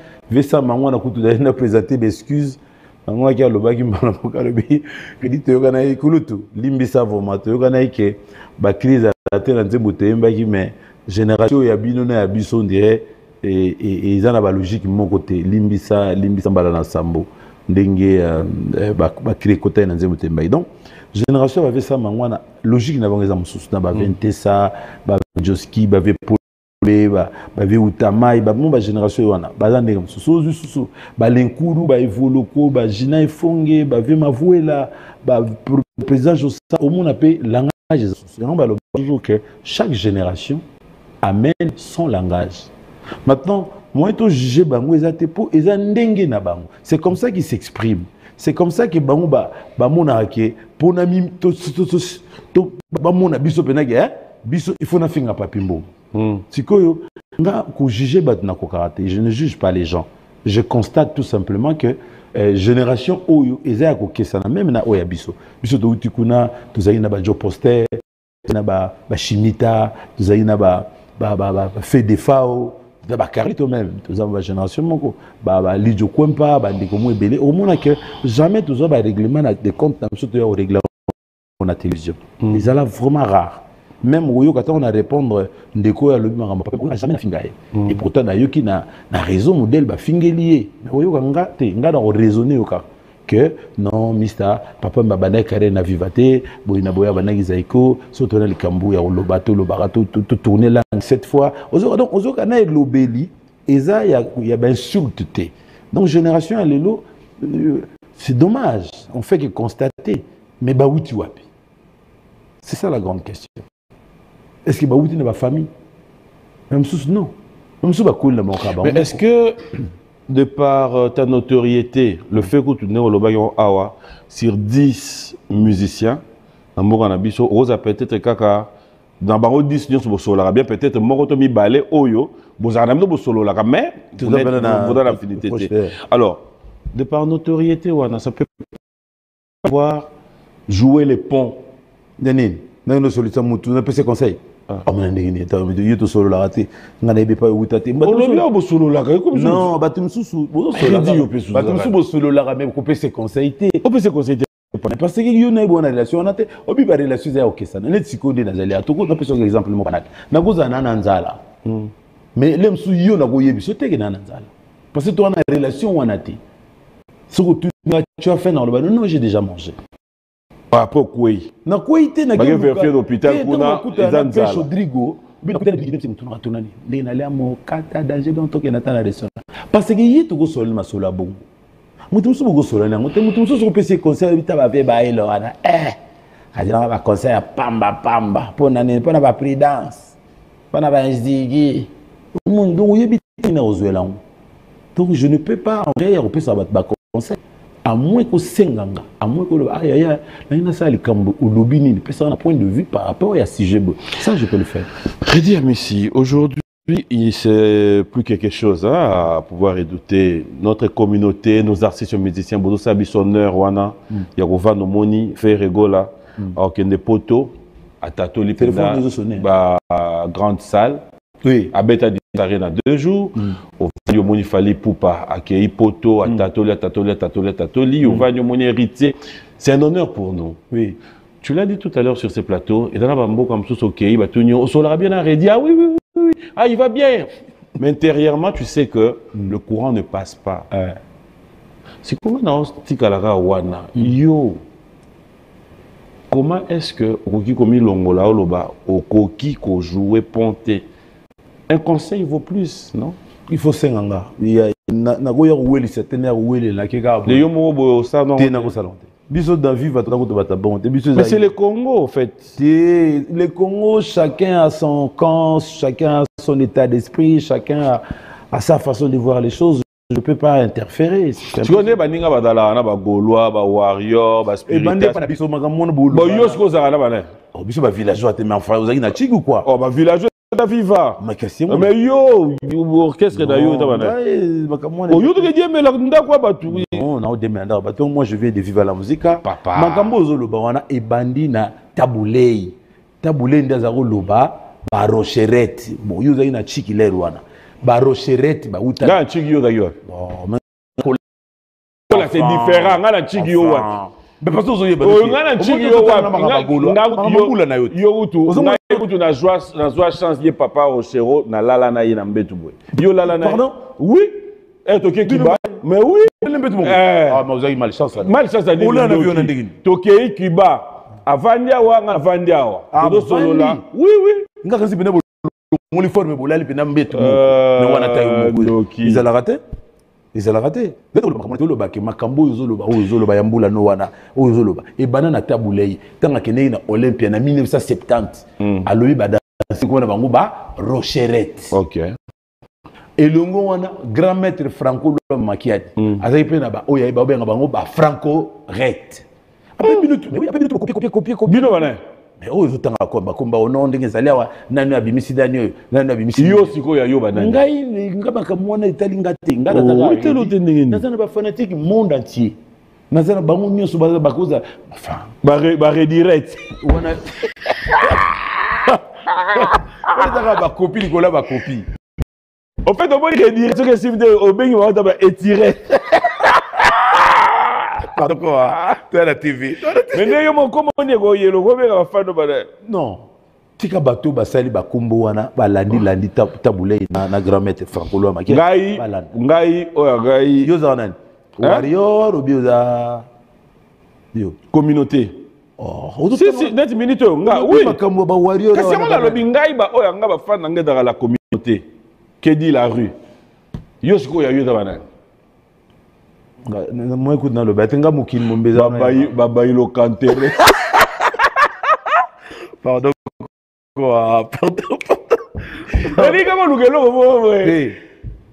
ça mangwana kutu d'aller présenter des excuses. Mangwana qui a le bagi mbana pokalobi, que dit te yokana ikulutu, limbi sa voma, te yokana ike ba crise à la tête dans zembote mbagi mais génération ya bino na ya biso dirait et ils ont la logique mon côté limbi sa mbala na sambo. Ndenge ba créer côté dans zembote mbagi. Donc génération avait ça mangwana logique na bango mususu na ba 20 ça ba joski ba ve polé ba ve utamai ba mon ba génération wana ba ndenge mususu susu ba lenkuru ba evoloko ba jina efonge ba ve mavuela ba président Josa au monde appelé langage on va le toujours que chaque génération amène son langage. Maintenant moi to juger bango ezate po eza ndenge na bango. C'est comme ça qu'ils s'expriment. C'est comme ça que bango ba mona ke pona mi to ba mona biso penage biso il faut na finga papimbo. Sikoyo nga ko juger bat na ko karaté. Je ne juge pas les gens. Je constate tout simplement que génération oyo ezaya ko kesana même na oya biso. Biso to utikuna tozali na ba job poster na ba chimita, tozali na ba fait des fao ba carito même tous avons la génération moko ba lijo kwempa ba ndiko mo ebele au moins que jamais tous ba règlement de compte surtout au règlement de la télévision ils allaient vraiment rare même oyo quand on a répondre ndeko ya lobi ngamba on a jamais na fingaye et pourtant na yoki na raison modèle ba fingelier oyo kanga te ngada o raisonner yoka que non mista papa mbabana kare na vivate boina boya banaki zaiko surtout na likambu ya lobato lo barato tout tourner là cette fois donc ozo kana lobeli eza ya ba insulte te donc génération à lelo c'est dommage on fait que constater mais ba wuti wapi c'est ça la grande question. Est-ce que ba wuti na ba famille même sous non Mais est-ce que, de par ta notoriété, le fait que tu n'es au Lobayon Awa, sur 10 musiciens, dans Moranabiso, Rosa peut-être kaka, dans Baro 10 nous sommes bien peut-être Morotomi Balé, Oyo, Bozanam no solo là, mais vous êtes dans l'affinité. Alors, de par notoriété, ça peut pouvoir jouer les ponts. Danine, nous solution mutu, on peut se conseiller. Ah mais ndenge tu to solo la raté. Ngana ebe pa utate. Ba solo la comme non, ba tumsusu, bo solo la. Ba tumsusu bo solo la même ko peut se conseiller. On peut se conseiller. Parce que yo na bonne relation na te, obi ba relation za okesa. Na net sikonde na zali atoko na peso exemple mo kanaka. Na goza na nzala. Mais lemsu yo na go yebi so teke na nzala. Parce que toi na relation wana te. Ce que tu as fait dans le bar, non, j'ai déjà mangé. Ah, pourquoi? Na quoi était na quel vérifier l'hôpital kuna Zanzala. Rodrigo, bien que tu aies dit que tu as tourné. Les n'allez à mon cata danger dans ton canata la restaurant. Parce que y est tout sol ma sola bon. Mutum su go sola na, mutum su ko pese conseil bita ba ve ba elo ana. Adira ba conseil pamba pour na ba prudence. Pour na ba nzigi. Mundo yebi na ozuela. Donc je ne peux pas en réel on peut ça ba conseil. À moins que Senganga, à moins que le aïe aïe, ça les cambo ou l'obini, personne n'a point de vue par rapport à si j'ai beau. Ça je peux le faire. Prédit à Messi, aujourd'hui, c'est plus quelque chose à pouvoir redouter notre communauté, nos artistes musiciens, Bodo Sabi Sonneur, Wana, Yarova Nomoni, Ferregola, Orkende Poto, à Tatoli Penda, grande salle. Oui. À Beta Arena 2 jours. Au Vanyo Fali Poupa, à Kei Poto, à Tatoli, au Vanyo Moni héritier. C'est un honneur pour nous. Oui. Tu l'as dit tout à l'heure sur ces plateaux, et dans la bambo comme ça, au Kei, on s'en bien arrêté. Ah oui, ah il va bien. Mais intérieurement, tu sais que le courant ne passe pas. C'est comment dans Tikalara Wana, yo. Comment est-ce que Okoki Komi Longola Oloba, Okoki Ko jouer Ponté? Un conseil vaut plus, non? Il faut s'enganga. Il y a na goya oueli certaines oueli la keka. Les yomo bo ça non. Té na ko salon. Biso David va trop bata bon. Mais c'est le Congo en fait. Le Congo, chacun a son camp, chacun a son état d'esprit, chacun a sa façon de voir les choses. Je ne peux pas interférer. Tu connais Baninga Badala, na ba Gaulois, ba Warrior, ba Spirit. Et Bandé pas biso magamon bolo. Ba yo sko za na ba. Oh biso ba villageois te mais enfin vous avez na chigu quoi. Oh ba villageois Viva. Mais yo, orchestre d'ailleurs, oh yo tu dis mais la nda quoi batu. Non, non demanda batu. Moi je viens de Viva la musique. Papa. Makambo zo loba wana e bandi na tabulei. Tabulei ndaza ko loba ba rocherette. Bon yo za ina chiki le wana. Ba rocherette ba uta. Na chiki yo d'ailleurs. Oh mais c'est différent, na chiki yo wa. Mais parce que vous avez na chance ye papa au chéro na lala na yena mbetu boy. Yo lala na. Pardon? Oui. Toke Kiba. Mais oui. Ah mais vous avez malchance. Malchance à dire. Toke Kiba. Avandia wa nga avandia wa. Todo solo là. Oui oui. Nga kasi bina bo uniforme bolali pina mbetu. Ne wana tayo mo. Ils allaient rater. Ils allaient rater. Le baki makambo yozoloba yambula no wana yozoloba e banana tabulei tanga kenei na Olympia na 1970 alobi bada sikona bango ba rocherette. OK. Et longo wana grand maître Franco Makiadi azai pena ba oya ba benga bango ba Franco Ret. Après minute mais oui après minute copier bino wana. Mais oyo tanga komba ono ndenge zaliwa nani abimisi dani nani abimisi yo siko ya yo banani ngai ngaba kamwana italinga te ngala zaka itelo te ndenge ni nazana ba fanatique monde entier nazana bango nyoso baza bakoza enfin ba redirect wana wana ba copie likola ba copie en fait on peut redirect ce que c'est au bengi on va étirer. Pardon quoi? Tu es à la TV. Mais comment on est goyé le gobe va faire non. Tika bato basali ba kombo wana ba landi tabulei na grand maître Franco Loma ki. Ngai oya ngai yo za nani? Warrior ou bien za yo communauté. Oh, si net minute nga oui. Makambo ba warrior. Kasi on la lobi ngai ba oya nga ba fan nga dans la communauté. Que dit la rue? Yo siko ya yo za banani. Moi écoute dans le batenga mukil mombeza baba ilo kantere. Pardon quoi? Pardon. Ali kama lugelo mo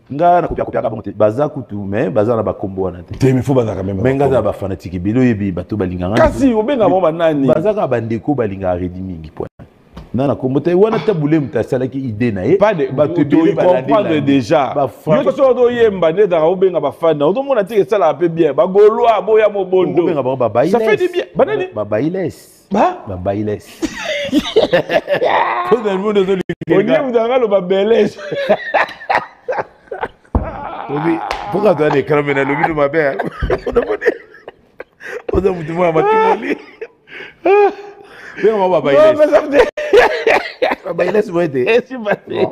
nga na kopia bango te baza kutu mais baza na bakombo wana te mais faut baza quand même mais nga za ba fanatique bilo yebi bato balinga nga kasi obenga mo banani baza ka bandeko balinga redi mingi po nana kombo te wana tabule mutasala ki idée na ye pas de bato de comprendre déjà yo so do yemba ne da obenga ba fana odo mona te sala peu bien ba golo aboya mo bondo obenga ba bailes ça fait du bien banani ba bailes ba bailes tout le monde zo on dit vous dans le ba bailes. Pourquoi tu as des crèmes dans le milieu de ma mère? On a dit moi ma timoli. Mais on va bailer. Bailer c'est vrai.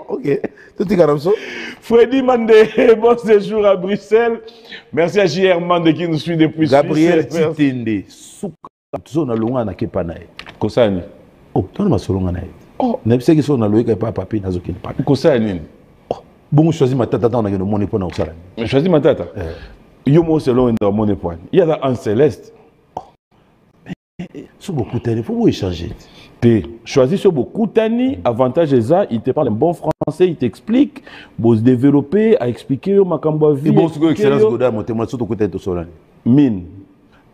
OK. Tout est comme ça. Freddy Mandé, bon séjour à Bruxelles. Merci à JR Mandé qui nous suit depuis Gabriel Titende. Souka. Tu na longa na kepana. Kosani. Oh, tu na masolonga na. Oh, na bisa ki so na loika pa papi na zokin pa. Kosani. Bon, choisis ma tata dans la monnaie pour nous. Mais choisis ma tata. Yo mo selon dans mon point. Il y a un céleste. Sur beaucoup de il faut échanger. Choisis sur beaucoup de avantage ça, il te parle un bon français, il t'explique, vous développer, à expliquer ma cambo vie. Et bon, ce que excellence Goda mon témoin surtout côté de Solani. Mine.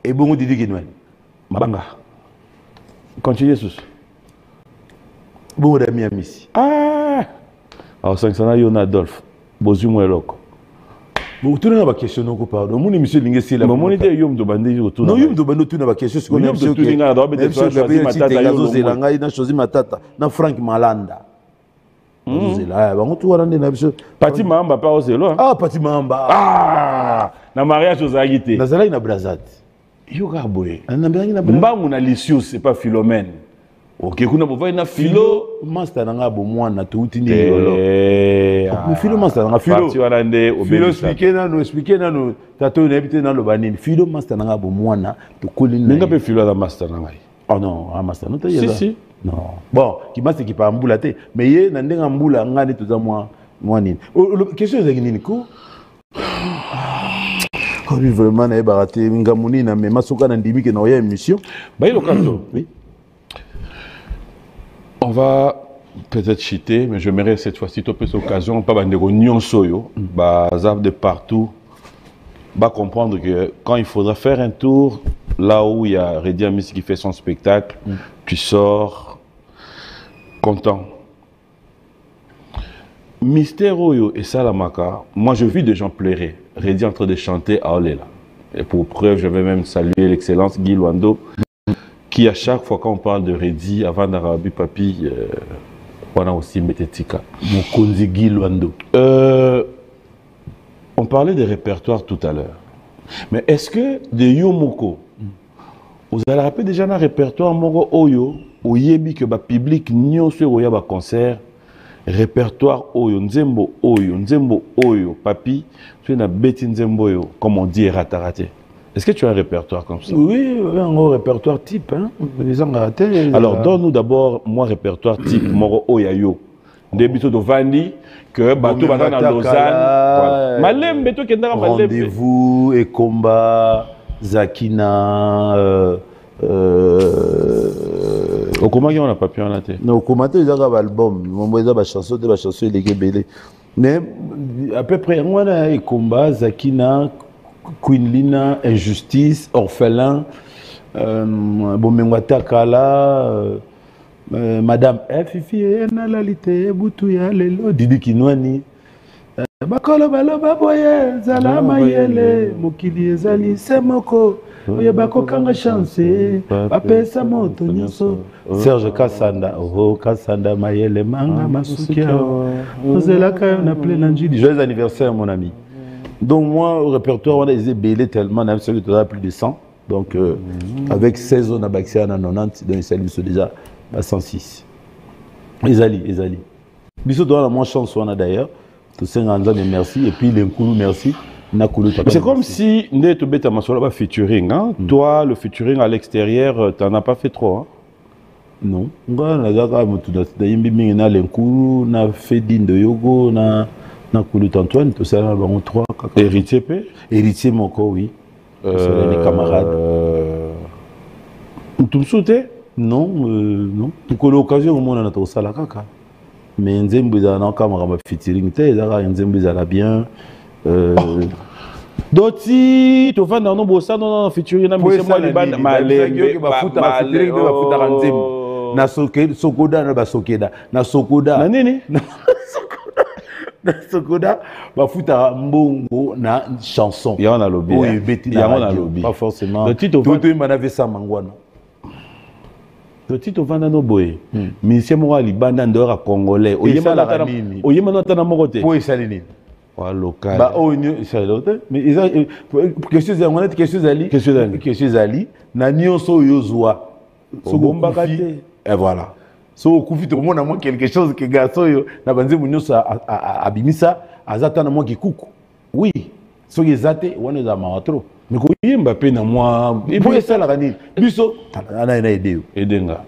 Et bon Didi Guinouan. Mabanga. Continue sous. Bon ami ici. Ah. Alors, ça y a Adolphe. Bozumo Eloko. Bon, tu n'as pas question non pardon. Mon monsieur Lingue c'est la. Mon idée yom de bandi autour. Non yom de bandi tu n'as pas question ce qu'on a monsieur qui. Choisi ma tata yo zelanga ina choisi ma tata na Frank Malanda. Zela ba mutu warande na biso. Pati Mamba pa ozelo. Ah Pati Mamba. Ah na mariage aux agité. Na zela ina Brazat. Yo gaboye. Na mbangi na Brazat. Mbangu na Lisius c'est pas Philomène. Ok, kuna bova na philo master nanga bo mwana tuuti ni yolo. Mais philo master nanga philo. Parti warande philo expliquer nano tato na habité na lo banini. Philo master nanga bo mwana to kolina. Ninga pe philo da master nanga. Oh non, ah master non ta yeza. Si. Non. Bon, qui master qui pa mbula te, mais ye na ndenga mbula ngani to za moi nini. Question za nini ko? Oh lui vraiment na baraté ngamuni na mais masoka na ndimi ke na ya émission. Ba ile kanto. Oui. On va peut-être cheater, mais j'aimerais cette fois-ci, tu as cette occasion, pas de réunion soyo, de partout, comprendre que quand il faudra faire un tour, là où il y a Redi Amis qui fait son spectacle, tu sors content. Mystère Oyo et Salamaka, moi je vis des gens pleurer, Redi en train de chanter à Olela. Et pour preuve, je vais même saluer l'excellence Guy Luando, qui à chaque fois qu'on parle de Redi, avant d'Arabi Papi, on a aussi Metetika. Mokonzi Guy Luando. On parlait des répertoires tout à l'heure. Mais est-ce que de Yomoko, vous allez rappeler déjà dans le répertoire Moro Oyo, au Yebi que le public n'y sur Oya ba concert, répertoire Oyo, Nzembo Oyo, Papi, tu es bêti Nzembo Oyo, comme on dit, rataraté. Est-ce que tu as un répertoire comme ça? Oui, un gros répertoire type. Hein? Alors, donne-nous d'abord mon répertoire type, Moro Oyayo. Début de Vandi, que Bateau Batan à Lausanne. Malem, Beto Kendara Malem. Rendez-vous, Ekomba, Zakina. Au comment on n'a pas pu en acheter? Non, au comment ils ont un album. Ils ont une chanson, il est belé. Mais à peu près, on a Ekomba, Zakina. Queen Lina, Injustice, Orphelin, Bomengwata Kala, Madame Fifi, Nalalité, Boutouya, Lelo, Didi Kinwani, Bakolo Baloba Boye, Zala Mayele, Mokili Zali, Semoko, Oyabako Kanga Chance, Pape Samoto Nyoso, Serge Kassanda, Oh Kassanda Mayele, Manga Masukia, Ozela Kayo na plein d'anjili. Joyeux anniversaire, mon ami. Donc moi, au répertoire, on a des ébélés tellement, on a plus de 100. Donc avec 16 on a baxé à 90, donc ils sont déjà à 106. Ezali. Bissot doit la moins chance, on a d'ailleurs. Tout ça, merci. Et puis l'Enkoulou, merci. C'est comme si Neto Beta Masola va featuring. Hein? Toi, le featuring à l'extérieur, tu n'en as pas fait trop. Hein? Non. On a l'Enkoulou, on a fait Din de Yogo, on a Koulut Antoine, tout ça, on a 3. Héritier P? Héritier Moko, oui. Les camarades. Tu me soutais? Non, non. Pour l'occasion, on a tout ça là, caca. mais nzembo ezala na kamera featuring te ezala nzembo ezala bien doti to vanda no bossa no featuring na misemo libanda malengo bafuta ba featuring ba bafuta kanzembo na sokoda na basokeda na sokoda na nini na sokoda bafuta mbongo na chanson ya on a lobby oui beti ya on a lobby pas forcément to manave ça mangwana Tito vanda no boy. Ministère moi libanda ndora congolais. Oyema na tana moko te. Po esali nini? Wa local. Ba o ni ça l'autre. Mais ils quelque chose on a quelque chose ali na nyonso yozwa. So bomba kate. Et voilà. So kufi to mona moi quelque chose que garçon yo na banze nyonso abimisa azata na moi kikuku. Oui. So ezate wana za mawatro. Mais koyemba pe na moi po esala kanini biso ana idée edenga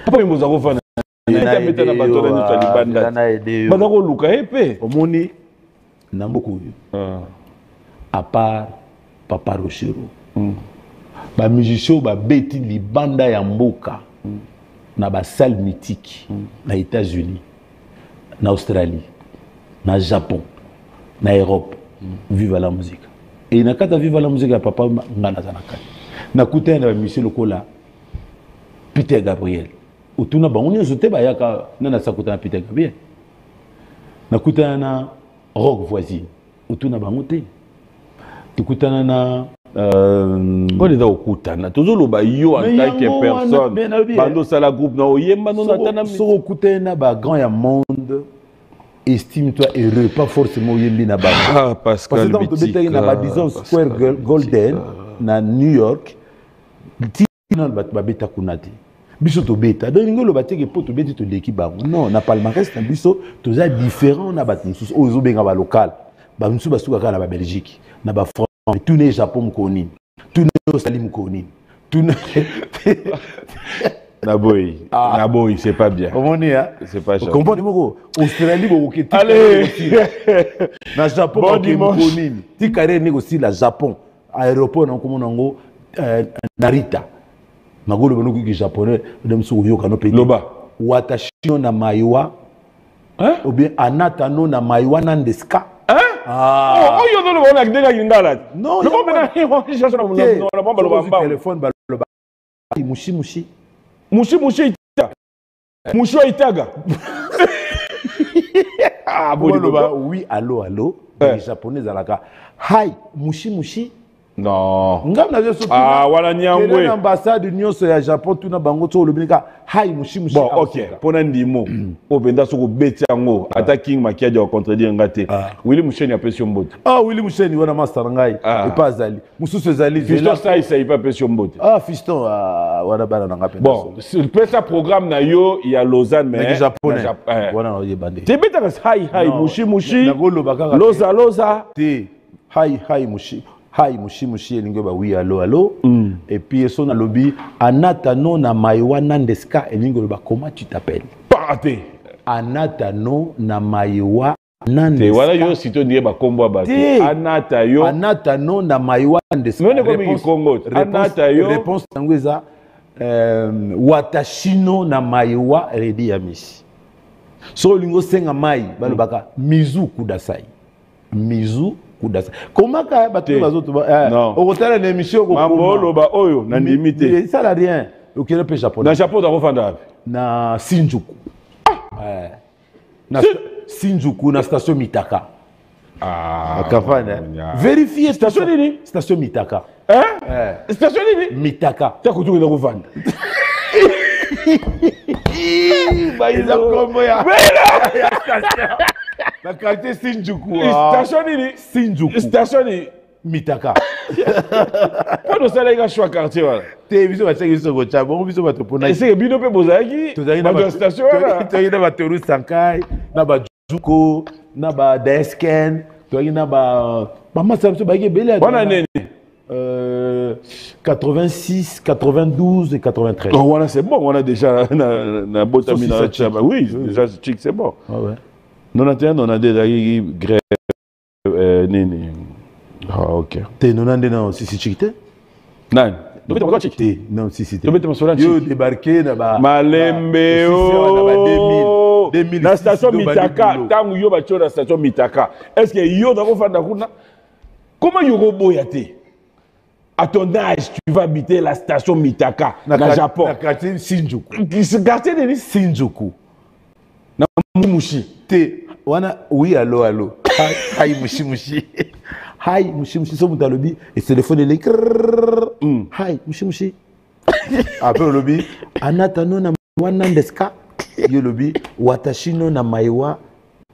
papa mboza ko fana na meta na bato na talibanda na idée bana ko luka epe omoni na mboko à part papa Rochero ba musicien ba beti libanda ya mboka na ba salle mythique na États-Unis na Australie na Japon na Europe vive la musique. Et na kata viva la musique ya papa ngana zanaka. Na kuta na monsieur lokola Peter Gabriel. Utuna ba onyo zote ba yaka na sakuta na Peter Gabriel. Na kuta na Rock Voisine. Utuna ba ngote. Tukutana na on est au kutana. Tozolo ba yo en tant que personne. Bando sala groupe na oyemba no natana so kutana ba grand ya monde. Estime-toi heureux, pas forcément yembi na baba. Ah, Pascal Bitika. Parce que dans le disons Square Golden na New York, tina ba beta kunati. Biso to beta. Donc ngolo ba teke poto beta to l'équipe ba. Non, na palmarès na biso to za différent na ba tnsus ozo benga ba local. Ba nsu ba suka kala ba Belgique, na ba France, tout né Japon koni. Tout né Australie koni. Tout Naboy, Naboy, c'est pas bien. C'est pas cher. Vous comprenez mon Australie, allez. Na Japon, ti carré négocie la Japon. Aéroport, on comme on Narita. Nagolo bano ki japonais, dem so yoka no pays. Loba. Watashino na maiwa. Ou bien anatano na maiwa nandeska. Oh, yo no lo na denga yindala. Non, le bon na hi cherche na no téléphone baloba. Mushi mushi. Mushi mushi itaga. Mushi itaga. Ah bon oui allô allô. Les japonais alaka. Hi mushi mushi. Non. Ah wala nyangwe. L'ambassade nyonso ya Japon tuna bango to lobika. Hi mushi mushi. Bon OK. Pona ndimo. Obenda soko beti yango. Ata King Makiaja wa contredire ngate. Willy Musheni apesi mbote. Ah Willy Musheni wana master ngai. Et pas Zali. Mususu Zali. Fiston ça il pas apesi mbote. Ah Fiston wana bana na ngape. Bon, le pesa programme na yo il y a Lausanne mais japonais. Wana yebande. Te beta hi mushi mushi. Loza loza. Te hi mushi. Hi mushi mushi elingo ba oui allo allo et puis son na lobby anatano na maiwa nandeska elingo ba comment tu t'appelles paraté anatano na maiwa nandeska te wala yo sito ndiye ba kombo ba anata yo anatano na maiwa nandeska none ko mi kongo anata yo réponse ngweza watashino na maiwa redi ya mishi so lingo senga mai balobaka mizu kudasai mizu comment ka bato bazoto au hôtel une émission ko mambo ba oyo na limité ça n'a rien au Kenya pe japonais na Japon da fanda na Shinjuku na Shinjuku na station Mitaka akafana vérifier station nini station Mitaka station nini Mitaka ta kutu na fanda baiza kombo ya la qualité Shinjuku. Station nini? Shinjuku. Station ni Mitaka. Pour nous aller à choix quartier voilà. Télévision va checker sur Gocha. Bon biso ba topona. Et c'est bino pe bozaki. Ba station là. Tu na ba Toru Sankai, na ba Juko, na ba Desken, tu na ba mama ça ba belle. Bonne année. 86, 92 et 93. Oh voilà, c'est bon, on a déjà na botamina. Oui, déjà c'est bon. Ah ouais. 91 on a déjà grève nini. Ah OK. T'es 91 non si chiquité? Non. Donc tu vas chiquité. Non si tu vas te yo débarquer na ba Malembe oh. la station Mitaka, tango yo bacho la station Mitaka. Est-ce que yo dans fanda kuna? Comment yo roboyate? À ton âge, tu vas habiter la station Mitaka na Japon. Na quartier Shinjuku. Ce quartier de Shinjuku. Na mushi. Te wana oui allo. Hi mushi. Hi mushi so mutalobi et téléphone est hi mushi. Après le lobby anatano na wana ndeska yo lobby watashino na maiwa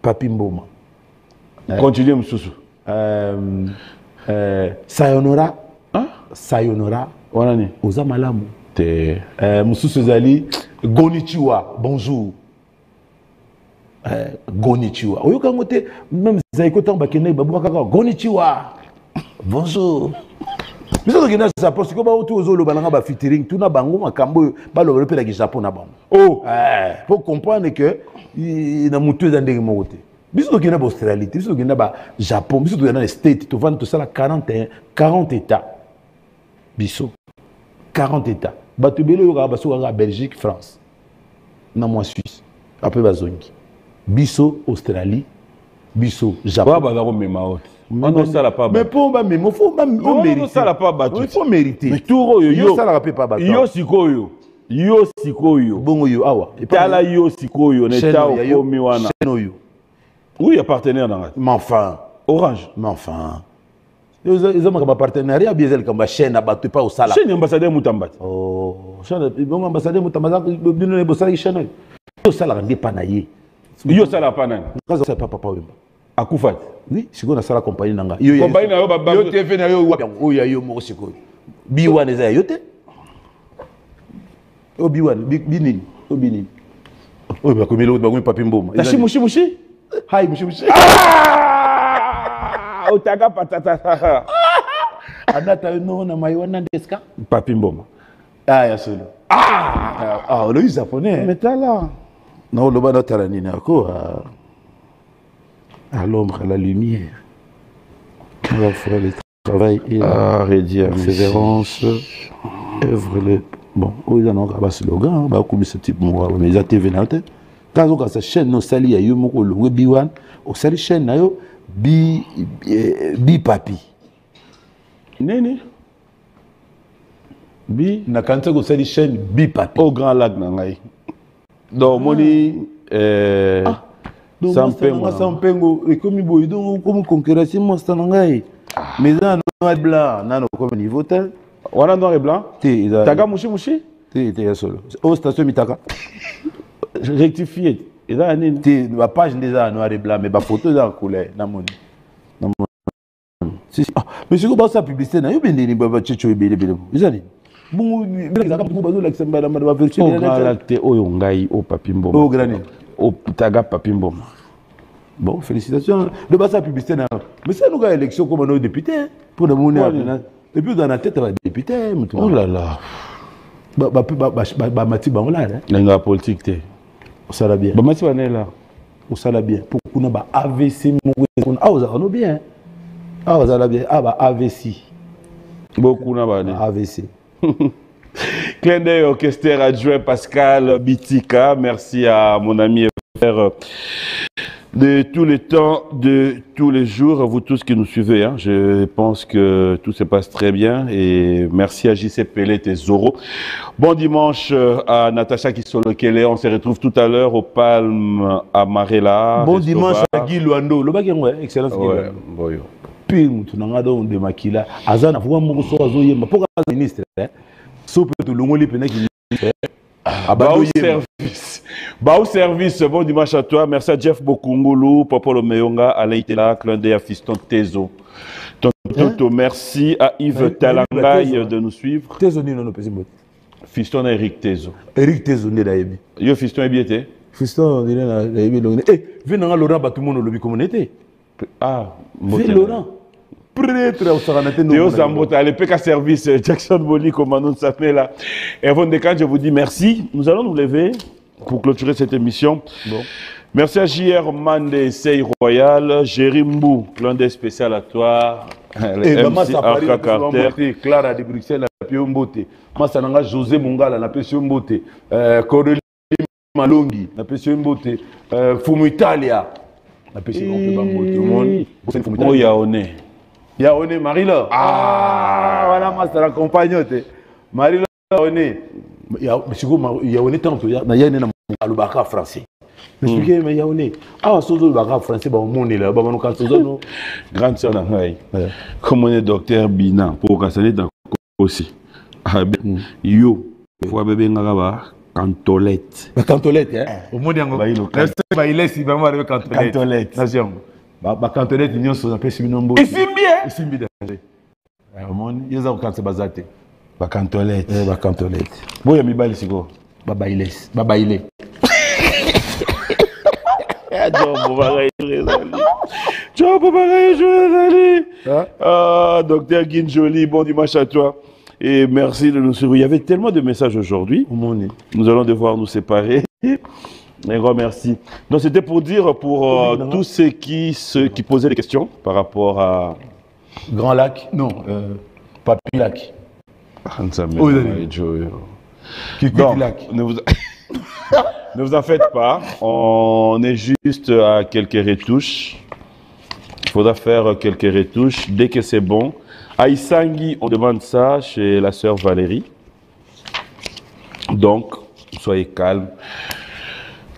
papi mboma. Continue mususu. Sayonara. Sayonara. Wana ni oza malamu. Te mususu zali Gonichiwa, bonjour. Gonichiwa. Oyoka ngote même zaiko tamba kene babaka Gonichiwa. Bonjour. Biso to kena sa parce que ba otu ozolo balanga ba featuring tuna bango makambo ba lo pe la Japon na bango. Oh, pour comprendre que na mutu za ndenge moko te. Biso to kena ba Australie, biso to kena ba Japon, biso to kena les States, to vendre tout ça la 40 états. Biso 40 états. Ba to belo yo ba so ga Belgique, France. Na moi Suisse. Après ba zongi. Biso Australie, biso Japon. Ba ko mema haute. On ne sala pas. Mais pour ba memo faut ba mériter. On ne sala pas battu. Il faut mériter. Mais touro yo sala pas battu. Yo sikoyo. Yo sikoyo. Bongo yo awa. Tala yo sikoyo neta okomi wana. Oui, partenaire dans la. Mais enfin, Orange. Mais enfin. Ils ont un partenariat bien comme chaîne à battu pas au sala. Chaîne ambassadeur Mutambati. Oh, chaîne ambassadeur Mutambati bien bossari chaîne. Yo sala rende panaye. Yo sala panani. Kaza sa papa Wemba. Akufat. Oui, siko na sala compagnie nanga. Compagnie na yo baba. Yo TV na yo o ya yo mo siko. Biwan eza yo te. O biwan, binini, o binini. O ba ko melo ba ko papi mboma. Tashi mushi. Hai mushi. Otaga patata. Anata no na maiwana ndeska. Papi mboma. Ah ya solo. Le japonais. Mais là. Non, le bas de la à l'ombre, à la lumière. On va faire le travail et la persévérance. Œuvre le. Bon, ils en ont un slogan, comme ce type, mais ils ont été venus. Quand on a cette chaîne, on s'allie à Yomoko, le Webiwan, on s'allie chaîne, bi papi. Néné. Bi. Na quand on s'allie chaîne, bi papi. Au Grand Lac, nangai. Donc, moni. Sampengo et comme boy donc comme concurrence moi ça nangai mais dans noir et blanc nano comme niveau tel wana noir et blanc taga mushi te solo au station Mitaka rectifié et là te la page déjà noir et blanc mais ba photo dans couleur na moni si mais c'est quoi ça publicité na yo bendeni baba chicho ebele bizani bon bizaka ko bazo la kisamba na ba version na lacté oyo ngai o papi mboma o grani au Taga Papi Mboma. Bon, félicitations. Le basa publicité, mais c'est nous qui élection comme nos députés. Pour le monde, et puis dans la tête, va député. Oh là là. Mati Bangola. La politique, on s'en bien. Mati Bangola. On s'en bien. Pour qu'on ait AVC, ah, vous avez bien. Ah, vous avez bien. Ah, AVC. Beaucoup n'a AVC. Clin d'œil au orchestre adjoint Pascal Bitika. Merci à mon ami et frère de tous les temps, de tous les jours, à vous tous qui nous suivez. Hein. Je pense que tout se passe très bien et merci à JC Pellet et Zoro. Bon dimanche à Natacha Kisolokele. On se retrouve tout à l'heure au Palme à Marella. Bon dimanche à Guy Luando. Le bac est excellent. Ouais, puis tu n'as pas de maquilla. Azana, vous avez un peu pourquoi le ministre Bao service, bon dimanche à toi. Merci à Jeff Bokungulu, Popolo Meyonga, Alain Tela, clin d'œil à Fiston Tezo. Tonto, merci à Yves Talangaï de nous suivre. Fiston Eric Tezo. Eric Tezo, n'est d'ailleurs. Yo, Fiston est bien été. Fiston, il est là. Eh, venez à Laurent, tout le monde lobby communauté. Ah, Laurent. Théo Zambota, le PK Service, Jackson Boli, commandant de Sapela. Et avant de quand je vous dis merci. Nous allons nous lever pour clôturer cette émission. Bon. Merci à JR Mande Sey Royal, Jérimou, clin d'œil spécial à toi. Et maman Sapari, Clara de Bruxelles, la Pio Mbote. Massananga José Mongala, la Pio Mbote. Corélie Malongi, na pesi mbote, Fumu Italia. Na pesi mbote, Oh, Yaone. Yaone, Marie-Laure. Ah, voilà, moi, c'est la compagnote. Marie-Laure, Yaone. Yaone, tant que Yaone, na Lubaka français. Expliquez, mais Yaone. Ah, sur le Lubaka français, bah, on est là, bah, on est Grande sœur d'Angaï. Comme on est docteur Bina, pour casser dans aussi. Yo, faut bébé ngaba. Cantolette. La cantolette, hein? Au monde, il est si vraiment avec cantolette. Cantolette. Nation. Bah, cantolette, il y a un peu si bien. Et c'est bien. Et c'est bien. Au monde, il y a un cancer basate. Bah, cantolette. Bah, cantolette. Bon, il y a mis bail ici, quoi. Bah, bailé. Bah, bailé. Ah, docteur Guin Joly, bon dimanche à toi. Et merci de nous suivre. Il y avait tellement de messages aujourd'hui. Nous allons devoir nous séparer. Un grand merci. Donc c'était pour dire pour tous ceux qui posaient des questions par rapport à... Grand Lac? Non, Papi Lac. Donc, ne vous en faites pas. On est juste à quelques retouches. Il faudra faire quelques retouches. Dès que c'est bon. À Isangi, on demande ça chez la sœur Valérie. Donc, soyez calme.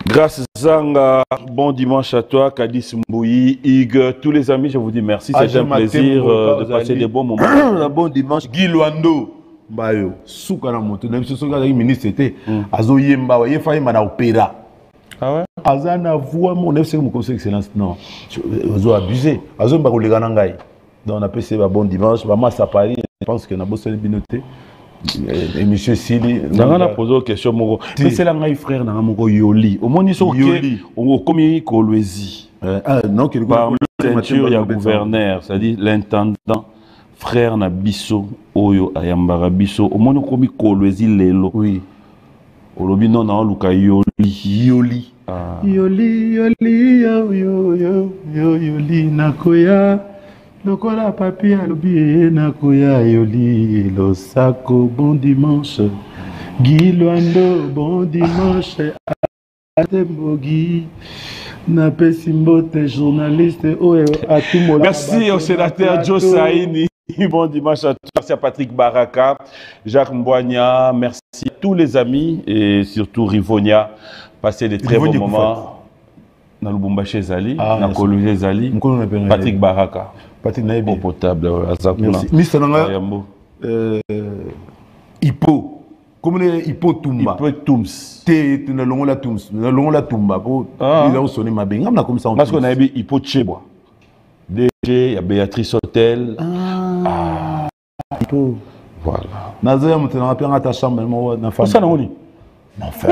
Grâce Zanga, bon dimanche à toi, Kadis Mbouyi, Ig, tous les amis, je vous dis merci. C'est un plaisir de passer des bons moments. Un bon dimanche. Guy Luando, Bayo, Soukana Moto, même si le ministre était, Azo Yemba, Yefaï Mana Opéra. Ah ouais? Azana voix mon FC mon conseil excellence. Non, Azo abusé. Azo Mba Leganangai. Donc on appelle ça bon dimanche. Maman ça Paris, je pense que na bossé binoté. Et monsieur Sili. On a posé une question moko. Mais c'est là ngai frère na moko Yoli. Au moins ils sont au commis Kolwezi. Ah non que par ceinture il y a gouverneur, c'est-à-dire l'intendant frère na biso oyo ayambara biso. Au moins commis Kolwezi lelo. Oui. Olobi non na luka Yoli. Yoli. Yoli Yoli yo yo yo yo Yoli nakoya. Lokola papi alobi nakoya Yoli losako bon dimanche. Guy Luando bon dimanche. Atembogi na pesimbote journaliste à tout moment. Merci au sénateur Joe Saini. Bon dimanche à tous. Merci à Patrick Baraka, Jacques Mbouania. Merci à tous les amis et surtout Rivonia. Passez des très bons moments. Dans le Bumbaché Zali, dans le Kolwezi Zali, Patrick Baraka. Patrick Naïbi. Eau potable, merci. Mister Nanga, Hippo. Comment est Hippo Tumba? Hippo Tums. T'es na longola Tums. Na longola Tumba. Pour il a sonné ma benga. Na comme ça. Parce qu'on a eu Hippo Tchebois. DG, il y a Béatrice Hôtel. Ah. Hippo. Voilà. Nazoya mutena apia ta chambre mo na femme. Ça na oni.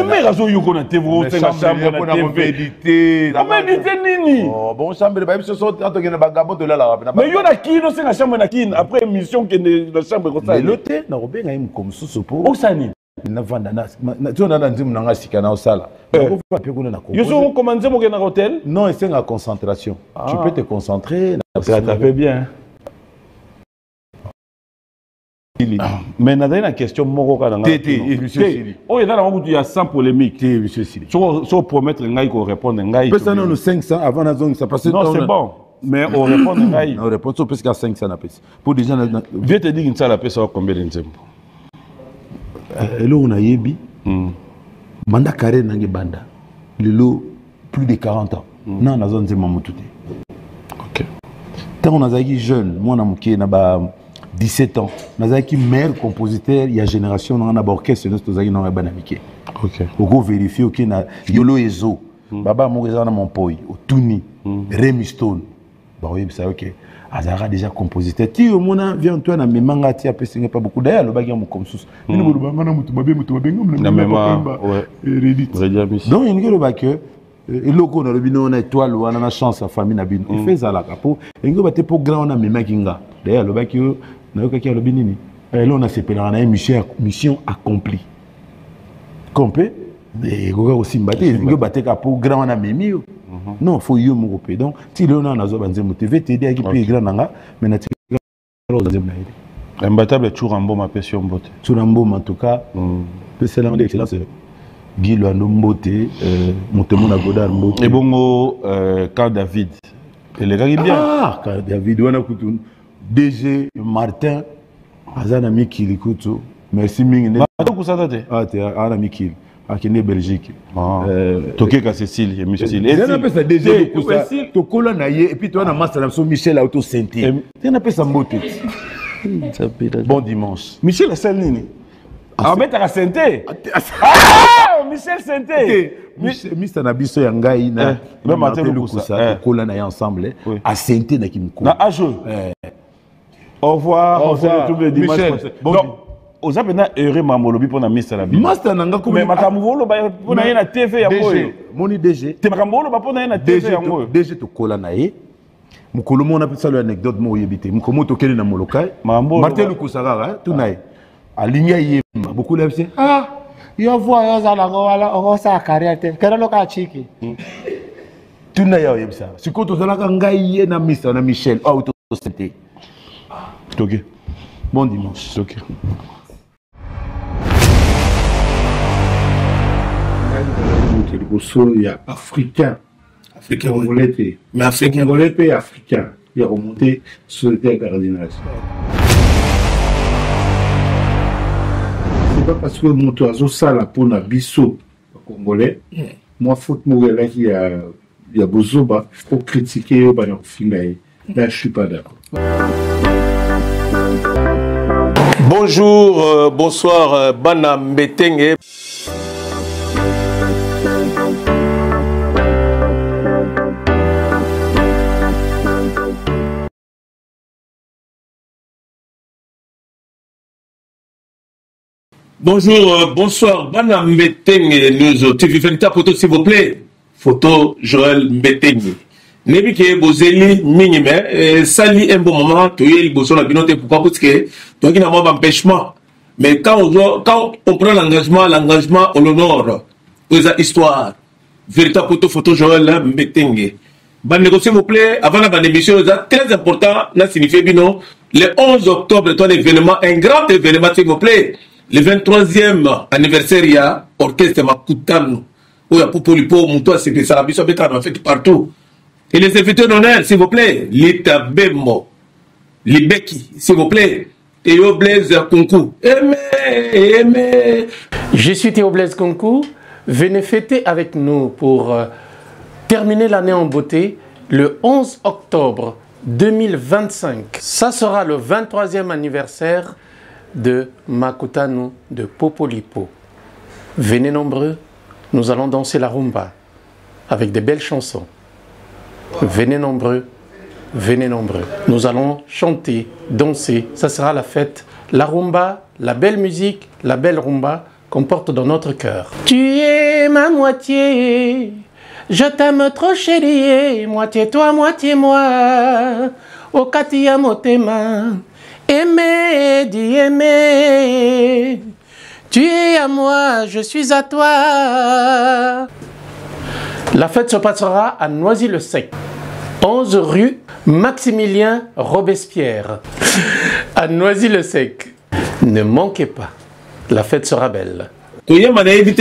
Mais raison yo kona TV ro tenga chambre na TV. Na méditer nini? Oh bon chambre ba biso so atokena bagabo de la la. Mais yo na kino senga chambre na kin après émission que na chambre ko ça. Loté na robenga im comme susupo. Osani. Na vanda na tu na ndim na sika na osala. Ko fa pe kuna na ko. Yo so commencer mo ke na hôtel? Non, c'est la concentration. Tu peux te concentrer. Ça fait bien. Mais il y a une question monsieur Sili. Oh, il y a 100 polémiques. Monsieur Sili. Si on promet qu'on répond, personne n'a 500 avant la zone. Non, c'est bon. Mais on répond. On répond parce qu'il y a 500 à paix. Pour des gens. Viens te dire que ça la paix, ça va combien de temps? Là, on a yebi. Manda carré n'a banda. Lelo, plus de 40 ans. Non, la zone, c'est Mamoutoute. Ok. Tant on a dit jeune, moi, on a 17 ans. Nous avons meilleur compositeur, il y a génération, on a orchestre, nous avons un banamiqué. Ok. On va vérifier qu'il y a Yolo Ezo, Baba Moureza na Monpoy, Otuni, Remy Stone. Bah oui, ça ok. Azara déjà compositeur. Si au moins vient toi na memanga ti apesi pas beaucoup d'ailleurs le bagage mon comme sous. Ni mo ba mana mutu mabe na mema ouais. Donc il y a le bagage et loko na le bino na étoile ou na chance la famille na bino. Il fait ça là capo. Et ngo baté pour grand na memakinga. D'ailleurs le bagage na yo kaki alobi nini. Et là on a sepelé na mission accomplie. Compé et goga aussi mbaté ngo baté capo grand na memi. Non, il faut y aller. Donc, si l'on a un motivé, tu es plus grand, mais tu es imbattable Chourambo, ma passion. Chourambo, en tout cas, c'est l'un des excellences. Guy Loando Mbote, Montemona Godard Mbote. Et bongo, Carl David. Et les gars, bien. Ah, Carl David, on a écouté DG Martin, Azana Mikil, écoute. Merci Ming. Ah, t'es Azana Mikil. Ah, qui est Belgique. Toké Cécile, Michel. Et on appelle ça DG. Tu colles et puis tu as un master sur Michel Auto Sainté. Tu appelles ça Mbote. Bon dimanche. Michel Sainté. Ah, mais t'as Sainté. Ah, Michel Sainté. Mister Nabiso Yangai, même Martin Lukusa, Kola na ensemble, à Sainté na Kimko. Na Ajo. Au revoir, on se retrouve le dimanche prochain. Donc, aux appels heureux Mamolobi pour na Mister Nabiso. Master Nanga mais Makamuvolo pour na na TV ya boyo. Moni DG. Te Makamuvolo pour na na TV ya boyo. DG to Kola na ye. Mukolo mo na pesa le anecdote mo yebite. Mukomo to kele na Molokai. Martin Lukusa kaka, tout na ye. Alinga yemba beaucoup l'FC. Ah, yo vois yo za la ngala o sa carrière te. Kera loka chiki. Tuna ya yebsa. Siko to zala ka ngai ye na Mister na Michel Auto Sainté. OK. Bon dimanche. OK. Il y a africain. Africain congolais. Mais africain congolais et africain. Il y a remonté sur le terre cardinal. C'est pas parce que mon oiseau ça la peau na biso congolais. Moi faute mourir là il y a bozoba faut critiquer au bana fingaye. Là je suis pas d'accord. Bonjour, bonsoir, Bana Mbetenge. Bonjour, bonsoir, Bana Mbetenge, nous TV Vérita photo s'il vous plaît. Photo Joël Mbetenge. Nebi ke bozeli minime, sali un bon moment, tu es liboso la binote, pourquoi? Parce que tu as un empêchement. Mais quand on prend l'engagement, on l'honore. Pour la histoire. Véritable photo Joël Mbetenge. S'il vous plaît, avant la émission, c'est très important, là signifie bino, le 11 octobre, toi l'événement, un grand événement, s'il vous plaît. Le 23e anniversaire, il y a orchestre Makutano. Où il y a Popolipo, Moutoua, c'est ça, la on fait partout. Et les invités d'honneur, s'il vous plaît, Lita Bemo, Libeki, s'il vous plaît, Théo Blaise Kunku. Aimé. Je suis Théo Blaise Kunku. Venez fêter avec nous pour terminer l'année en beauté le 11 octobre 2025. Ça sera le 23e anniversaire de Makutano de Popolipo. Venez nombreux, nous allons danser la rumba avec des belles chansons. Venez nombreux, nous allons chanter, danser, ça sera la fête. La rumba, la belle musique, la belle rumba qu'on porte dans notre cœur. Tu es ma moitié, je t'aime trop chérie, moitié toi, moitié moi, au katia motema, aimer, dis aimer, tu es à moi, je suis à toi. La fête se passera à Noisy-le-Sec, 11 rue Maximilien Robespierre, à Noisy-le-Sec. Ne manquez pas, la fête sera belle. Mariage,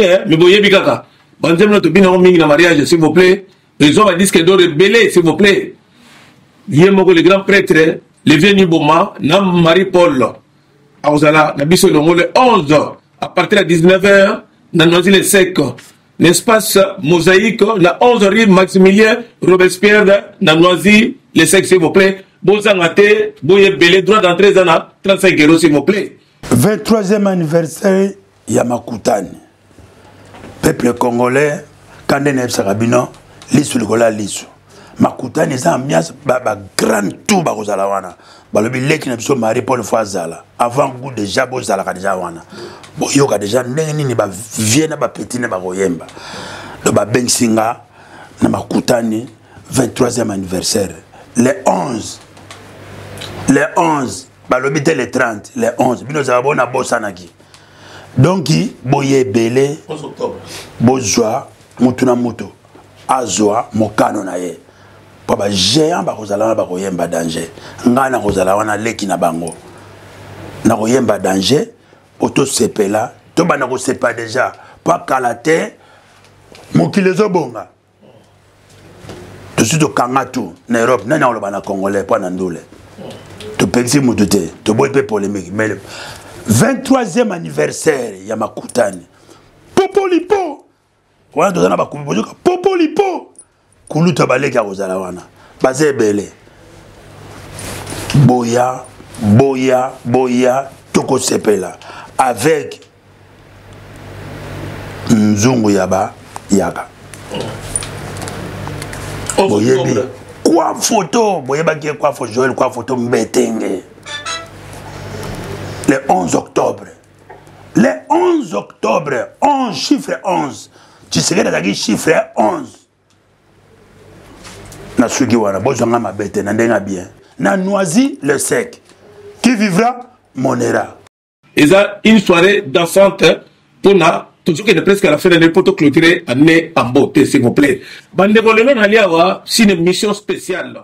s'il vous plaît. Ils ont un disque d'or belé, s'il vous plaît. Le grand prêtre, le vieux Niboma, Nam Marie-Paul, à Ozala, le 11, à partir de 19h, dans Noisy-le-Sec. L'espace mosaïque, la 11 rue Maximilien Robespierre, dans Noisy-le-Sec, s'il vous plaît. Bozangate, Boye Belé, droit d'entrée, 35 €, s'il vous plaît. 23e anniversaire, Yamakutani. Peuple congolais, Kandene Sarabino, Lissou Ligola Lissou. Makutani, c'est ambiance, grand tout, Barozalawana. Balobi leki na biso Marie Paul Fazala. Avant goût déjà, Bozala déjà wana. Bon, yoka déjà, nini ba vienne ba petit ne ba royemba. Le ba bensinga, na Makutani, 23e anniversaire. Le 11. Le 11. Balobi le 30. Le 11. Bino zabona bosanaki. Donc, boye belé. 11 octobre. Bozwa, mutuna muto. Azwa, mokano na ye. Papa géant ba kozala ba koyemba danger. Ngana kozala wana leki na bango. Na koyemba danger, auto sepela, to bana ko sepa déjà pas kalaté mokili ezobonga tosuki tokanga tout na Europe nani aloba na congolais mpo na ndule topekisi mutu te toboyi mpe polémique mais le 23e anniversaire ya makutani popolipo wana toza na bakubi bozoka popolipo kuluta baleki ya kozala wana baza ebele boya tokosepela avec nzungu yaba yaka boyebi kwa photo boyebaki kwa photo Joël kwa photo mbetenge le 11 octobre le 11 octobre 11 chiffre 11 tu sais que tu chiffre 11 na suki wana bozanga mabete na ndenga bien na Noisy le sec qui vivra monera. Et ça une soirée dansante pour na tout ce qui est presque à la fin de l'année pour clôturer année en beauté s'il vous plaît. Bande volontaire aliawa c'est une mission spéciale.